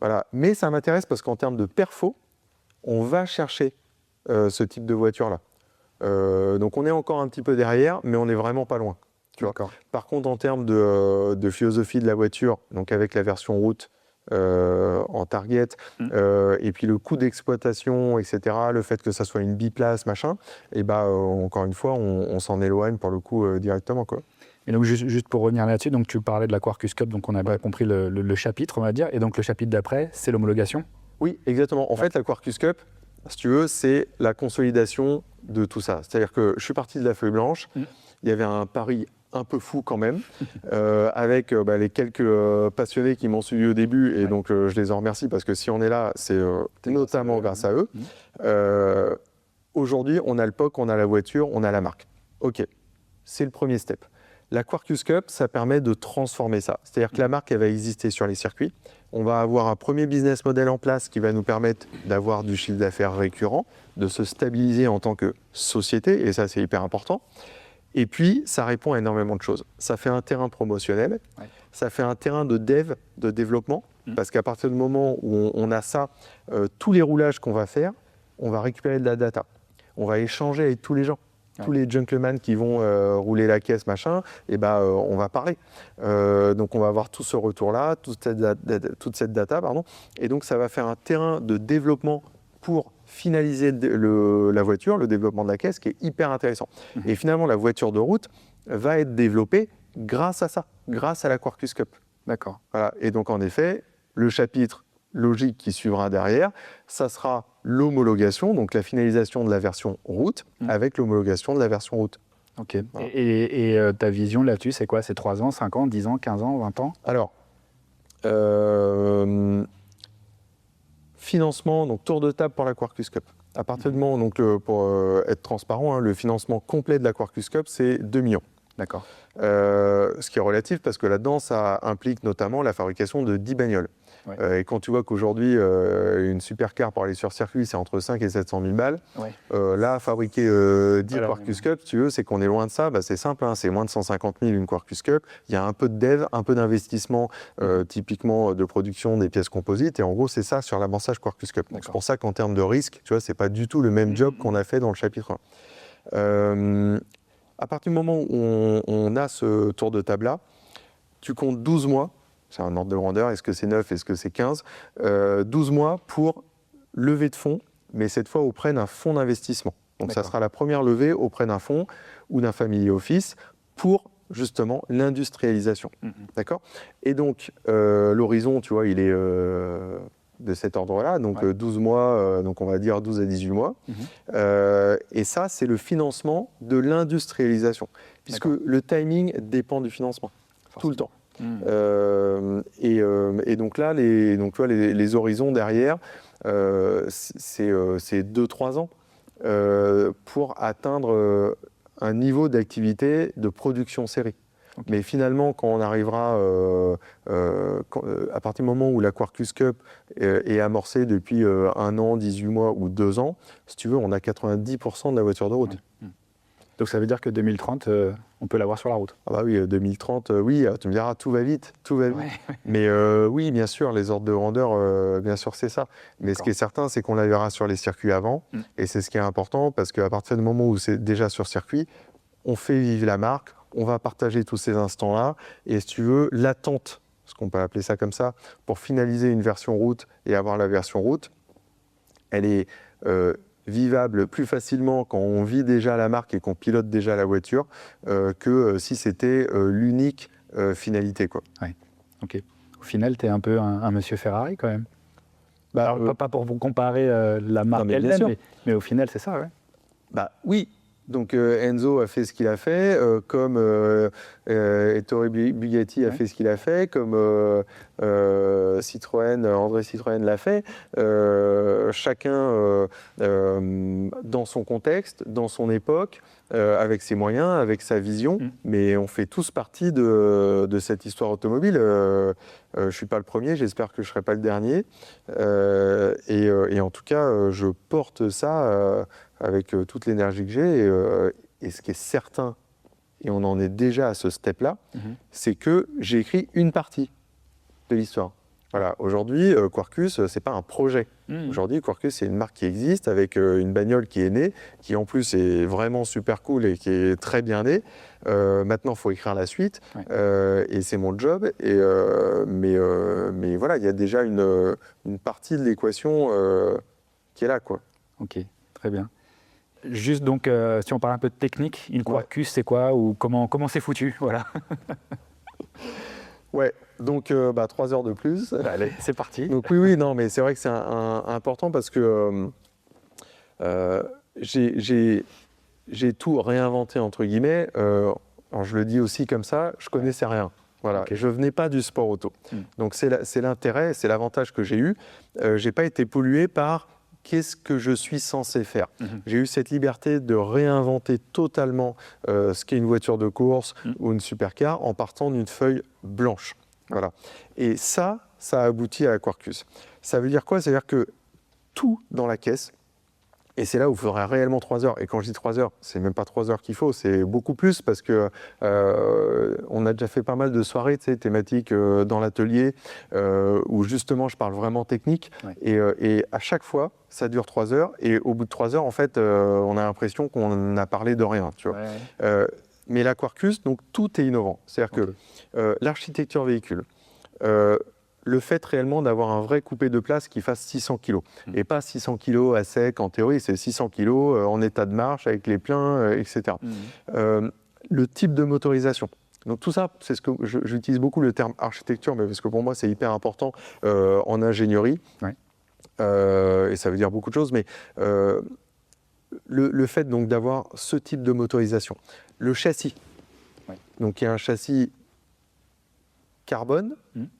Voilà. Mais ça m'intéresse parce qu'en termes de perfo, on va chercher ce type de voiture-là. Donc on est encore un petit peu derrière, mais on n'est vraiment pas loin. Tu vois. Par contre, en termes de philosophie de la voiture, donc avec la version route en target, et puis le coût d'exploitation, etc., le fait que ça soit une biplace, machin, et encore une fois, on s'en éloigne pour le coup directement, quoi. Et donc, juste pour revenir là-dessus, donc tu parlais de la Quarkus Cup, donc on a bien compris le chapitre, on va dire, et donc le chapitre d'après, c'est l'homologation ? Oui, exactement. En fait, la Quarkus Cup, si tu veux, c'est la consolidation de tout ça. C'est-à-dire que je suis parti de la feuille blanche, il y avait un pari un peu fou quand même, avec les quelques passionnés qui m'ont suivi au début, et donc je les en remercie, parce que si on est là, c'est notamment grâce à eux. Aujourd'hui, on a le POC, on a la voiture, on a la marque. Ok, c'est le premier step. La Quarkus Cup, ça permet de transformer ça. C'est-à-dire que la marque, elle va exister sur les circuits. On va avoir un premier business model en place qui va nous permettre d'avoir du chiffre d'affaires récurrent, de se stabiliser en tant que société, et ça, c'est hyper important. Et puis, ça répond à énormément de choses. Ça fait un terrain promotionnel, ça fait un terrain de développement, parce qu'à partir du moment où on a ça, tous les roulages qu'on va faire, on va récupérer de la data. On va échanger avec tous les gens. Tous les gentlemen qui vont rouler la caisse, machin, on va parler. Donc on va avoir tout ce retour-là, toute cette data, pardon. Et donc ça va faire un terrain de développement pour finaliser la voiture, le développement de la caisse, qui est hyper intéressant. Et finalement, la voiture de route va être développée grâce à ça, grâce à la Quarkus Cup. D'accord. Voilà. Et donc, en effet, le chapitre logique qui suivra derrière, ça sera l'homologation, donc la finalisation de la version route avec l'homologation de la version route. Ok. Voilà. Et ta vision là-dessus, c'est quoi? C'est 3 ans, 5 ans, 10 ans, 15 ans, 20 ans? Alors, financement, donc tour de table pour la Quarkus Cup. À partir du moment, donc, pour être transparent, le financement complet de la Quarkus Cup, c'est 2 millions. D'accord. Ce qui est relatif parce que là-dedans, ça implique notamment la fabrication de 10 bagnoles. Ouais. Et quand tu vois qu'aujourd'hui, une supercar pour aller sur circuit, c'est entre 5 et 700 000 balles, là, fabriquer 10 Quarkus Cup, si tu veux, c'est qu'on est loin de ça. Bah, c'est simple, c'est moins de 150 000 une Quarkus Cup. Il y a un peu de dev, un peu d'investissement, typiquement de production des pièces composites. Et en gros, c'est ça sur l'avancage Quarkus Cup. C'est pour ça qu'en termes de risque, tu vois, c'est pas du tout le même job qu'on a fait dans le chapitre 1. À partir du moment où on a ce tour de table-là, tu comptes 12 mois, c'est un ordre de grandeur, est-ce que c'est 9, est-ce que c'est 15, 12 mois pour lever de fonds, mais cette fois auprès d'un fonds d'investissement. Donc ça sera la première levée auprès d'un fonds ou d'un family office pour justement l'industrialisation. D'accord ? Et donc l'horizon, tu vois, il est de cet ordre-là, donc 12 mois, donc on va dire 12 à 18 mois. Et ça, c'est le financement de l'industrialisation, puisque le timing dépend du financement, tout le temps. Et donc là, les horizons derrière, c'est 2-3 ans pour atteindre un niveau d'activité de production série. Okay. Mais finalement, quand on arrivera, à partir du moment où la Quarkus Cup est amorcée depuis 1 an, 18 mois ou 2 ans, si tu veux, on a 90% de la voiture de route. Ouais. Donc ça veut dire que 2030, on peut l'avoir sur la route? Ah bah oui, 2030, oui, tu me diras, tout va vite, tout va vite. Ouais. Mais oui, bien sûr, les ordres de grandeur, bien sûr, c'est ça. Mais ce qui est certain, c'est qu'on la verra sur les circuits avant. Et c'est ce qui est important, parce qu'à partir du moment où c'est déjà sur circuit, on fait vivre la marque, on va partager tous ces instants-là. Et si tu veux, l'attente, ce qu'on peut appeler ça comme ça, pour finaliser une version route et avoir la version route, elle est vivable plus facilement quand on vit déjà la marque et qu'on pilote déjà la voiture que si c'était l'unique finalité, quoi. Ouais. Ok. Au final, tu es un peu un monsieur Ferrari quand même. Bah, alors, pas pour vous comparer la marque elle-même, mais au final, c'est ça, ouais. Bah oui. Donc Enzo a fait ce qu'il a fait, comme Ettore Bugatti a fait ce qu'il a fait, comme Citroën, André Citroën l'a fait. Chacun dans son contexte, dans son époque, avec ses moyens, avec sa vision, mais on fait tous partie de cette histoire automobile. Je ne suis pas le premier, j'espère que je ne serai pas le dernier. Et en tout cas, je porte ça avec toute l'énergie que j'ai. Et ce qui est certain, et on en est déjà à ce step-là, c'est que j'ai écrit une partie de l'histoire. Voilà. Aujourd'hui, Quarkus, c'est pas un projet. Aujourd'hui, Quarkus, c'est une marque qui existe, avec une bagnole qui est née, qui en plus est vraiment super cool et qui est très bien née. Maintenant, il faut écrire la suite, et c'est mon job. Mais voilà, il y a déjà une partie de l'équation qui est là, quoi. Ok, très bien. Juste donc, si on parle un peu de technique, une Quarkus, c'est quoi ou comment c'est foutu, voilà. Ouais, donc 3 heures de plus. Allez, c'est parti. Donc oui, non, mais c'est vrai que c'est important parce que j'ai tout réinventé, entre guillemets. Alors je le dis aussi comme ça, je connaissais rien. Voilà, okay. Je venais pas du sport auto. Donc c'est l'intérêt, c'est l'avantage que j'ai eu. J'ai pas été pollué par qu'est-ce que je suis censé faire. J'ai eu cette liberté de réinventer totalement ce qu'est une voiture de course ou une supercar en partant d'une feuille blanche. Voilà. Et ça a abouti à la Quarkus. Ça veut dire quoi? Ça veut dire que tout dans la caisse, et c'est là où il faudrait réellement 3 heures. Et quand je dis 3 heures, c'est même pas 3 heures qu'il faut, c'est beaucoup plus parce que on a déjà fait pas mal de soirées, tu sais, thématiques dans l'atelier où justement je parle vraiment technique. Ouais. Et à chaque fois, ça dure 3 heures. Et au bout de 3 heures, en fait, on a l'impression qu'on a parlé de rien, tu vois. Ouais. Mais la Quarkus, donc tout est innovant. C'est-à-dire que l'architecture véhicule, le fait réellement d'avoir un vrai coupé de place qui fasse 600 kg. Et pas 600 kg à sec, en théorie, c'est 600 kg en état de marche, avec les pleins, etc. Le type de motorisation. Donc tout ça, c'est ce que j'utilise beaucoup le terme architecture, mais parce que pour moi, c'est hyper important en ingénierie. Ouais. Et ça veut dire beaucoup de choses, mais le fait donc d'avoir ce type de motorisation. Le châssis. Ouais. Donc il y a un châssis carbone,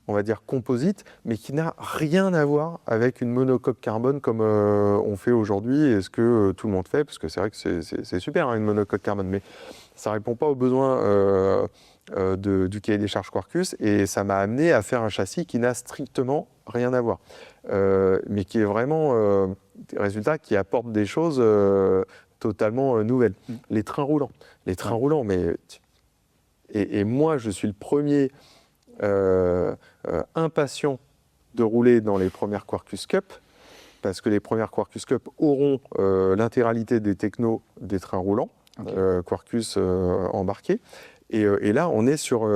on va dire composite, mais qui n'a rien à voir avec une monocoque carbone comme on fait aujourd'hui et ce que tout le monde fait, parce que c'est vrai que c'est super une monocoque carbone, mais ça ne répond pas aux besoins du cahier des charges Quarkus, et ça m'a amené à faire un châssis qui n'a strictement rien à voir, mais qui est vraiment des résultats qui apportent des choses totalement nouvelles. Les trains roulants, mais et moi je suis le premier impatient de rouler dans les premières Quarkus Cup, parce que les premières Quarkus Cup auront l'intégralité des technos des trains roulants, Quarkus embarqués. Et là, on est sur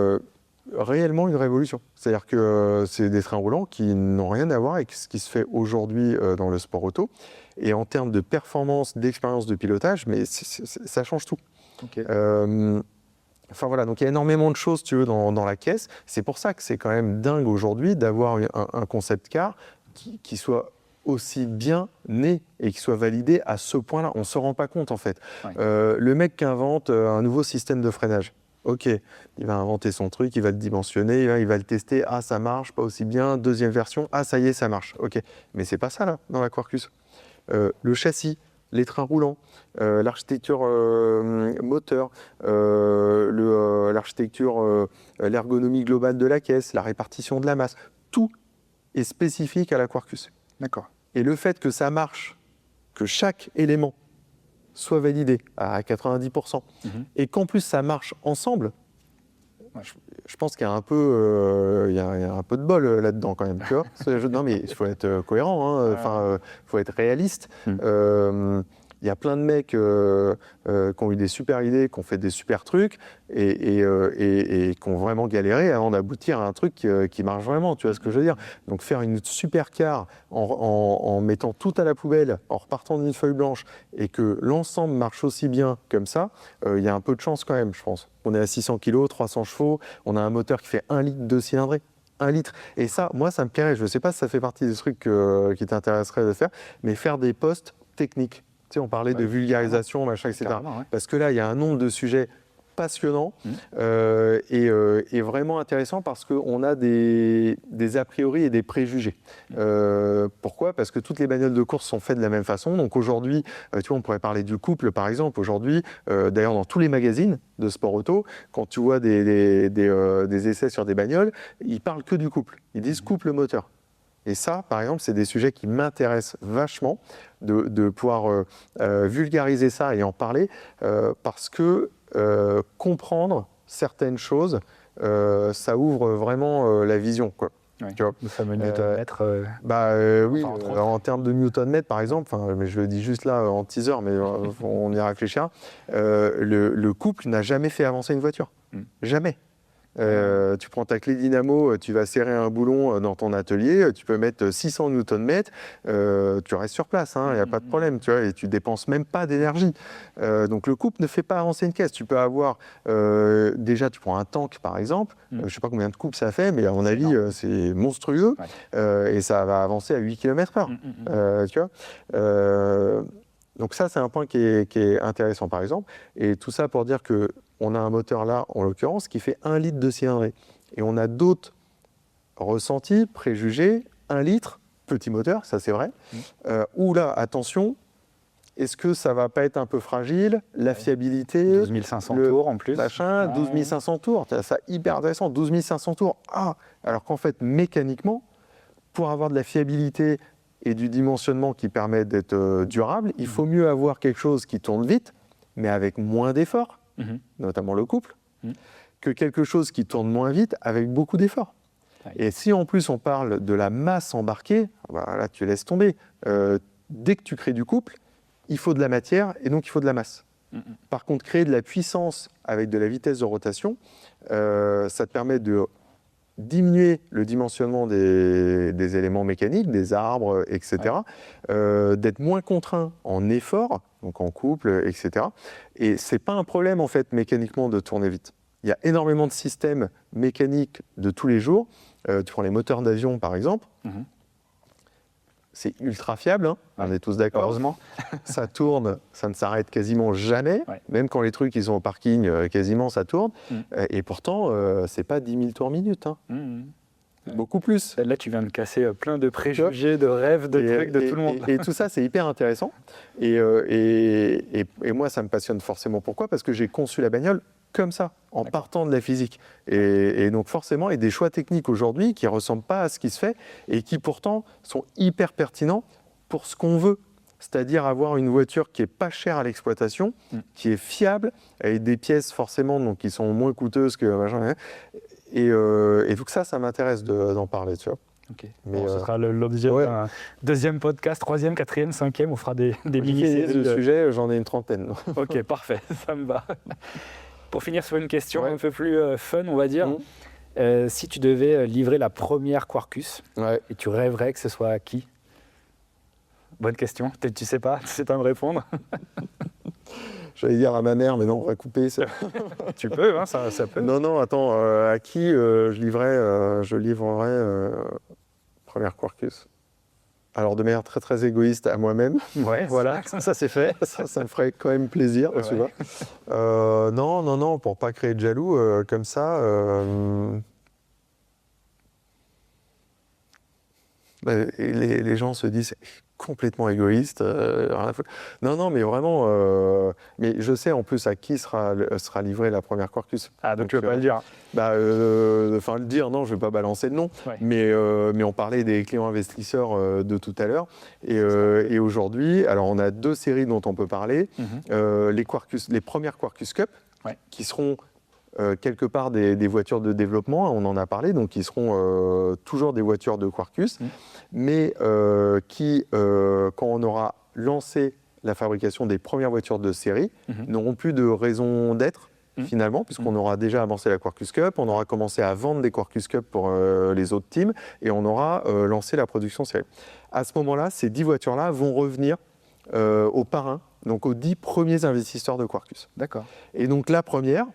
réellement une révolution. C'est-à-dire que c'est des trains roulants qui n'ont rien à voir avec ce qui se fait aujourd'hui dans le sport auto. Et en termes de performance, d'expérience de pilotage, mais ça change tout. Enfin voilà, donc il y a énormément de choses, tu veux, dans la caisse. C'est pour ça que c'est quand même dingue aujourd'hui d'avoir un concept car qui soit aussi bien né et qui soit validé à ce point-là. On ne se rend pas compte en fait. Ouais. Le mec qui invente un nouveau système de freinage, ok, il va inventer son truc, il va le dimensionner, il va le tester, ah ça marche, pas aussi bien, deuxième version, ah ça y est, ça marche, ok. Mais c'est pas ça là, dans la Quarkus. Le châssis, les trains roulants, l'architecture moteur, l'architecture, l'ergonomie globale de la caisse, la répartition de la masse, tout est spécifique à la Quarkus. D'accord. Et le fait que ça marche, que chaque élément soit validé à 90%, et qu'en plus ça marche ensemble, je pense qu'il y a un peu, il y a un peu de bol là-dedans quand même. Tu vois non mais il faut être cohérent, faut être réaliste. Il y a plein de mecs qui ont eu des super idées, qui ont fait des super trucs et qui ont vraiment galéré avant d'aboutir à un truc qui marche vraiment, tu vois ce que je veux dire. Donc faire une super car en mettant tout à la poubelle, en repartant d'une feuille blanche et que l'ensemble marche aussi bien comme ça, il y a un peu de chance quand même, je pense. On est à 600 kg, 300 chevaux, on a un moteur qui fait 1 litre de cylindrée. 1 litre. Et ça, moi, ça me plairait. Je ne sais pas si ça fait partie des trucs qui t'intéresseraient de faire, mais faire des postes techniques. Tu sais, on parlait de vulgarisation, machin, etc. Parce que là, il y a un nombre de sujets passionnants et vraiment intéressants parce qu'on a des a priori et des préjugés. Pourquoi ? Parce que toutes les bagnoles de course sont faites de la même façon. Donc aujourd'hui, tu vois, on pourrait parler du couple, par exemple. Aujourd'hui, d'ailleurs, dans tous les magazines de sport auto, quand tu vois des essais sur des bagnoles, ils parlent que du couple. Ils disent couple moteur. Et ça, par exemple, c'est des sujets qui m'intéressent vachement, de pouvoir vulgariser ça et en parler, parce que comprendre certaines choses, ça ouvre vraiment la vision, quoi. Ouais. Tu vois, le fameux Newton-mètre. Oui, en termes de Newton-mètre, par exemple, mais je le dis juste là en teaser, mais on y réfléchira, le couple n'a jamais fait avancer une voiture. Jamais. Tu prends ta clé dynamo, tu vas serrer un boulon dans ton atelier, tu peux mettre 600 Nm, tu restes sur place, il n'y a pas de problème, tu vois, et tu dépenses même pas d'énergie. Donc le couple ne fait pas avancer une caisse. Tu peux avoir, déjà tu prends un tank par exemple, je ne sais pas combien de coupes ça fait, mais à mon avis c'est monstrueux, et ça va avancer à 8 km/h, tu vois. Donc ça c'est un point qui est intéressant par exemple, et tout ça pour dire que on a un moteur là, en l'occurrence, qui fait 1 litre de cylindrée. Et on a d'autres ressentis, préjugés, 1 litre, petit moteur, ça c'est vrai, où là, attention, est-ce que ça va pas être un peu fragile, la fiabilité, 12 500 tours en plus. Machin, 12 500 tours, ça hyper intéressant, 12 500 tours. Alors qu'en fait, mécaniquement, pour avoir de la fiabilité et du dimensionnement qui permet d'être durable, il faut mieux avoir quelque chose qui tourne vite, mais avec moins d'efforts, notamment le couple, que quelque chose qui tourne moins vite avec beaucoup d'efforts. Et si en plus on parle de la masse embarquée, là tu laisses tomber. Dès que tu crées du couple, il faut de la matière et donc il faut de la masse. Par contre, créer de la puissance avec de la vitesse de rotation, ça te permet diminuer le dimensionnement des éléments mécaniques, des arbres, etc., d'être moins contraint en effort, donc en couple, etc. Et ce n'est pas un problème, en fait, mécaniquement, de tourner vite. Il y a énormément de systèmes mécaniques de tous les jours. Tu prends les moteurs d'avion, par exemple. C'est ultra fiable, hein, on est tous d'accord. Heureusement. Ça tourne, ça ne s'arrête quasiment jamais. Même quand les trucs ils sont au parking, quasiment ça tourne. Et pourtant, c'est pas 10 000 tours minute. Hein. Beaucoup plus. Là, tu viens de casser plein de préjugés, de rêves, de trucs de tout le monde. Et tout ça, c'est hyper intéressant. Et moi, ça me passionne forcément. Pourquoi ? Parce que j'ai conçu la bagnole comme ça, en partant de la physique. Et donc forcément, il y a des choix techniques aujourd'hui qui ne ressemblent pas à ce qui se fait et qui pourtant sont hyper pertinents pour ce qu'on veut. C'est-à-dire avoir une voiture qui n'est pas chère à l'exploitation, qui est fiable, avec des pièces forcément donc, qui sont moins coûteuses que machin. Et donc ça m'intéresse d'en parler, tu vois. Okay. Mais ce sera l'objet d'un deuxième podcast, troisième, quatrième, cinquième, on fera des mini-séries. Le sujet, j'en ai une trentaine. Ok, parfait, ça me va. Pour finir sur une question un peu plus fun, on va dire, si tu devais livrer la première Quarkus, et tu rêverais que ce soit à qui ? Bonne question, tu sais pas, tu sais pas me répondre. J'allais dire à ma mère, mais non, on va couper. Ça. Tu peux, hein, ça peut. Non, attends, à qui je livrerais première Quarkus ? Alors de manière très très égoïste à moi-même. Ouais, voilà, ça c'est fait. Ça me ferait quand même plaisir, tu vois. Non, pour pas créer de jaloux, comme ça. Les gens se disent complètement égoïste. Non, mais vraiment. Mais je sais en plus à qui sera livrée la première Quarkus. Ah, donc tu veux pas le dire. Le dire, non, je vais pas balancer de nom. Mais on parlait des clients investisseurs de tout à l'heure. Et aujourd'hui, alors on a 2 séries dont on peut parler. Les premières Quarkus Cup, qui seront quelque part des voitures de développement, on en a parlé, donc qui seront toujours des voitures de Quarkus, mais qui, quand on aura lancé la fabrication des premières voitures de série, n'auront plus de raison d'être, finalement, puisqu'on aura déjà avancé la Quarkus Cup, on aura commencé à vendre des Quarkus Cup pour les autres teams, et on aura lancé la production série. À ce moment-là, ces 10 voitures-là vont revenir aux parrains, donc aux 10 premiers investisseurs de Quarkus. D'accord. Et donc la première,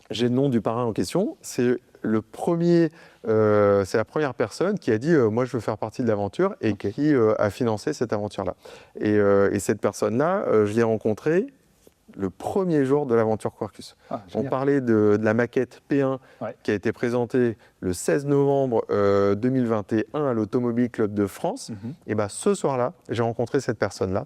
j'ai le nom du parrain en question, c'est la première personne qui a dit moi je veux faire partie de l'aventure et qui a financé cette aventure-là. Et cette personne-là, je l'ai rencontrée le premier jour de l'aventure Quarkus. On parlait de la maquette P1 qui a été présentée le 16 novembre 2021 à l'Automobile Club de France. Et ce soir-là, j'ai rencontré cette personne-là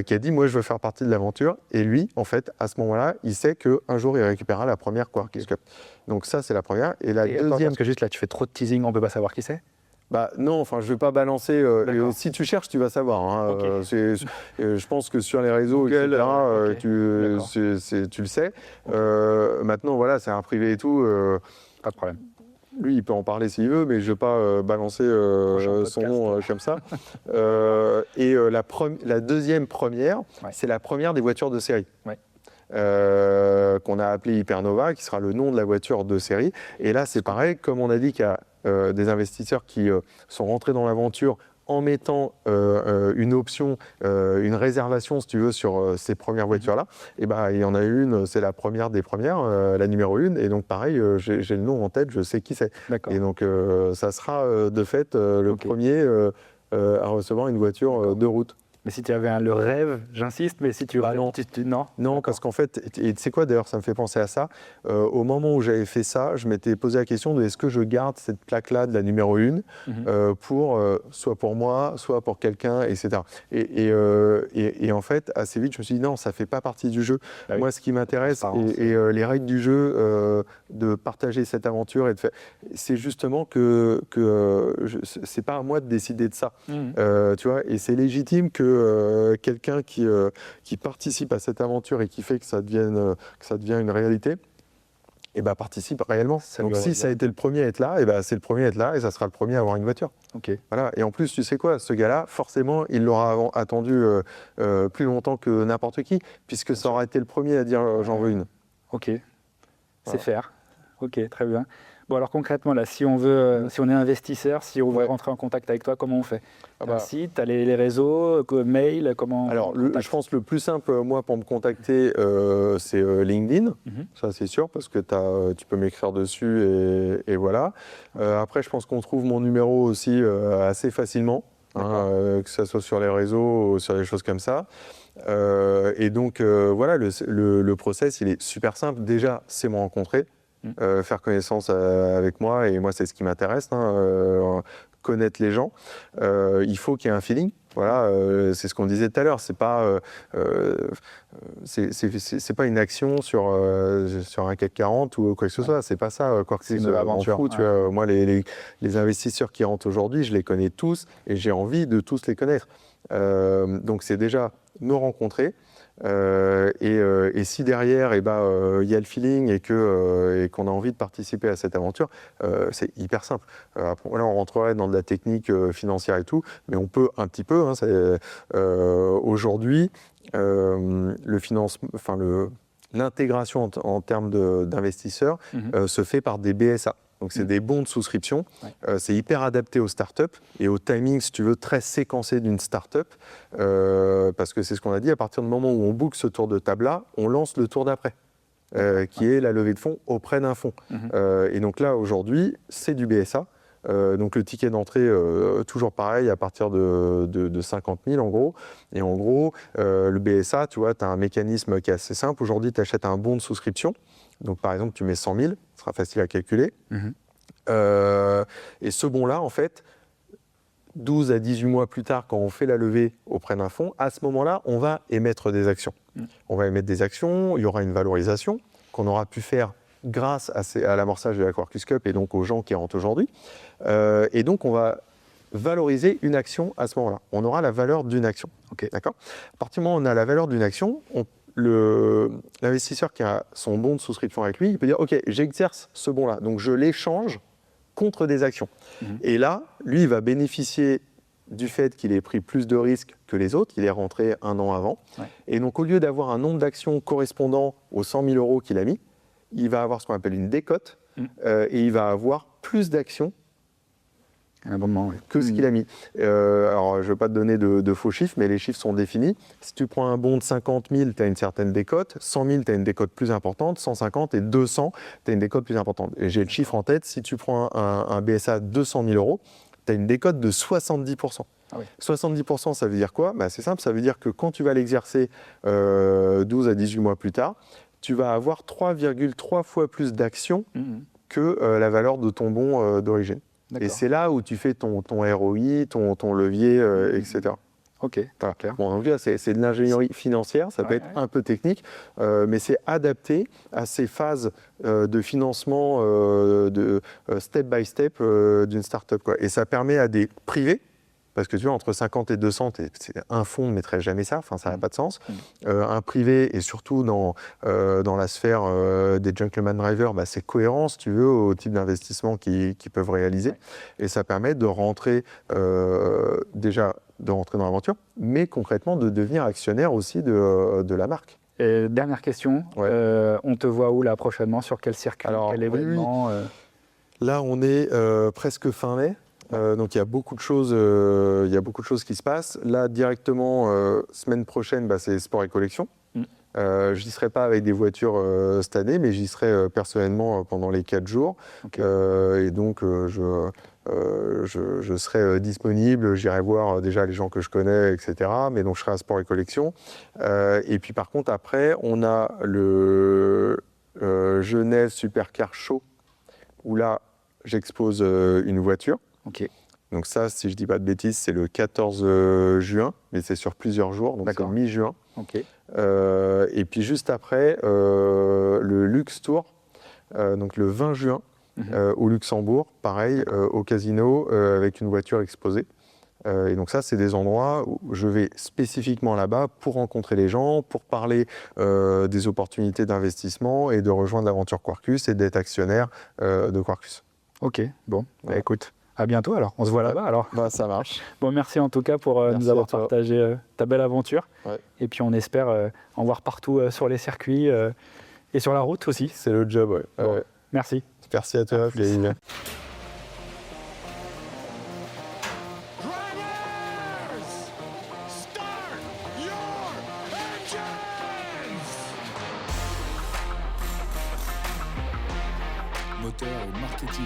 qui a dit moi je veux faire partie de l'aventure. Et lui, en fait, à ce moment-là, il sait qu'un jour il récupérera la première Quarkus Cup. Donc ça, c'est la première. Et la deuxième... Parce que juste là, tu fais trop de teasing, on ne peut pas savoir qui c'est ? Non, enfin, je ne vais pas balancer. Si tu cherches, tu vas savoir. Hein. Je pense que sur les réseaux, etc., tu le sais. Maintenant, voilà, c'est un privé et tout. Pas de problème. Lui, il peut en parler s'il veut, mais je ne vais pas balancer son nom comme ça. La deuxième première, c'est la première des voitures de série. Qu'on a appelée Hypernova, qui sera le nom de la voiture de série. Et là, c'est pareil, comme on a dit qu'il y a des investisseurs qui sont rentrés dans l'aventure en mettant une option, une réservation, si tu veux, sur ces premières voitures-là. Et il y en a une, c'est la première des premières, la numéro 1. Et donc, pareil, j'ai le nom en tête, je sais qui c'est. Et donc, ça sera de fait le premier à recevoir une voiture de route. Mais si tu avais le rêve, j'insiste, mais si tu... Non, parce qu'en fait, et tu sais quoi d'ailleurs, ça me fait penser à ça, au moment où j'avais fait ça, je m'étais posé la question de est-ce que je garde cette plaque-là de la numéro 1 soit pour moi, soit pour quelqu'un, etc. Et en fait, assez vite, je me suis dit non, ça ne fait pas partie du jeu. Moi, ce qui m'intéresse, et les règles du jeu, de partager cette aventure, c'est justement que c'est pas à moi de décider de ça. Tu vois, et c'est légitime que quelqu'un qui participe à cette aventure et qui fait que ça devient une réalité, participe réellement. Donc si ça a été le premier à être là, c'est le premier à être là et ça sera le premier à avoir une voiture. Voilà. Et en plus, tu sais quoi, ce gars-là, forcément, il l'aura attendu plus longtemps que n'importe qui, puisque ça aura été le premier à dire j'en veux une. C'est faire. Ok, très bien. Bon, alors concrètement, là, si on est investisseur, si on veut rentrer en contact avec toi, comment on fait? Tu as un site, tu as les réseaux, mail, comment? Alors, je pense que le plus simple, moi, pour me contacter, c'est LinkedIn. Ça, c'est sûr, parce que tu peux m'écrire dessus et voilà. Après, je pense qu'on trouve mon numéro aussi assez facilement, que ce soit sur les réseaux ou sur des choses comme ça. Et donc, voilà, le process, il est super simple. Déjà, c'est me rencontrer. Faire connaissance avec moi, et moi c'est ce qui m'intéresse, connaître les gens. Il faut qu'il y ait un feeling. Voilà, c'est ce qu'on disait tout à l'heure. C'est pas une action sur un CAC 40 ou quoi que ce soit. C'est pas ça. C'est une aventure. Tu vois, moi, les investisseurs qui rentrent aujourd'hui, je les connais tous et j'ai envie de tous les connaître. Donc c'est déjà me rencontrer. Et si derrière y a le feeling et qu'on a envie de participer à cette aventure, c'est hyper simple. Là, on rentrerait dans de la technique financière et tout, mais on peut un petit peu. Aujourd'hui, l'intégration en termes d'investisseurs se fait par des BSA. Donc, c'est des bons de souscription. C'est hyper adapté aux startups et au timing, si tu veux, très séquencé d'une startup. Parce que c'est ce qu'on a dit, à partir du moment où on book ce tour de table-là, on lance le tour d'après, qui est la levée de fonds auprès d'un fonds. Et donc là, aujourd'hui, c'est du BSA. Donc le ticket d'entrée, toujours pareil, à partir de 50 000 en gros. Et en gros, le BSA, tu vois, tu as un mécanisme qui est assez simple. Aujourd'hui, tu achètes un bon de souscription. Donc par exemple, tu mets 100 000, ce sera facile à calculer. Et ce bon-là, en fait, 12 à 18 mois plus tard, quand on fait la levée auprès d'un fonds, à ce moment-là, on va émettre des actions. On va émettre des actions, il y aura une valorisation qu'on aura pu faire grâce à l'amorçage de la Quarkus Cup et donc aux gens qui rentrent aujourd'hui. Et donc, on va valoriser une action à ce moment-là. On aura la valeur d'une action. D'accord ? À partir du moment où on a la valeur d'une action, l'investisseur qui a son bon de souscription avec lui, il peut dire « Ok, j'exerce ce bon-là, donc je l'échange contre des actions. Et là, lui, il va bénéficier du fait qu'il ait pris plus de risques que les autres, il est rentré 1 an avant. Et donc, au lieu d'avoir un nombre d'actions correspondant aux 100 000 € qu'il a mis, il va avoir ce qu'on appelle une décote et il va avoir plus d'actions que ce qu'il a mis. Alors, je ne vais pas te donner de faux chiffres, mais les chiffres sont définis. Si tu prends un bon de 50 000, tu as une certaine décote. 100 000, tu as une décote plus importante. 150 et 200, tu as une décote plus importante. Et j'ai le chiffre en tête. Si tu prends un BSA de 200 000 €, tu as une décote de 70%. 70%, ça veut dire quoi ? C'est simple, ça veut dire que quand tu vas l'exercer 12 à 18 mois plus tard, tu vas avoir 3,3 fois plus d'actions que la valeur de ton bon d'origine. Et c'est là où tu fais ton ROI, ton levier, etc. Ok, clair. Bon, donc là, c'est de l'ingénierie financière, ça peut être un peu technique, mais c'est adapté à ces phases de financement step by step d'une start-up, quoi. Et ça permet à des privés, parce que tu vois, entre 50 et 200, un fonds ne mettrait jamais ça, enfin, ça n'a pas de sens. Un privé, et surtout dans la sphère des gentleman drivers, c'est cohérent, si tu veux, au type d'investissement qu'ils peuvent réaliser. Et ça permet de rentrer, déjà, de rentrer dans l'aventure, mais concrètement de devenir actionnaire aussi de la marque. Et dernière question, on te voit où là prochainement, sur quel circuit, quel événement Là, on est presque fin mai. Donc il y a beaucoup de choses, qui se passent. Là directement, semaine prochaine, c'est Sport et Collection. J'y serai pas avec des voitures cette année, mais j'y serai personnellement pendant les 4 jours. Et donc je serai disponible. J'irai voir déjà les gens que je connais, etc. Mais donc je serai à Sport et Collection. Et puis par contre après, on a le Genève Supercar Show où là j'expose une voiture. Donc ça, si je dis pas de bêtises, c'est le 14 juin, mais c'est sur plusieurs jours, donc c'est mi-juin. Et puis juste après, le Lux Tour, donc le 20 juin, au Luxembourg, pareil, au casino, avec une voiture exposée. Et donc ça, c'est des endroits où je vais spécifiquement là-bas pour rencontrer les gens, pour parler des opportunités d'investissement et de rejoindre l'aventure Quarkus et d'être actionnaire de Quarkus. Ok, bon, écoute. À bientôt alors, on se voit là-bas alors. Ça marche. Bon, merci en tout cas pour nous avoir partagé ta belle aventure. Et puis on espère en voir partout sur les circuits et sur la route aussi. C'est le job, Bon. Merci. Merci à toi, Philippe. Moteur et marketing.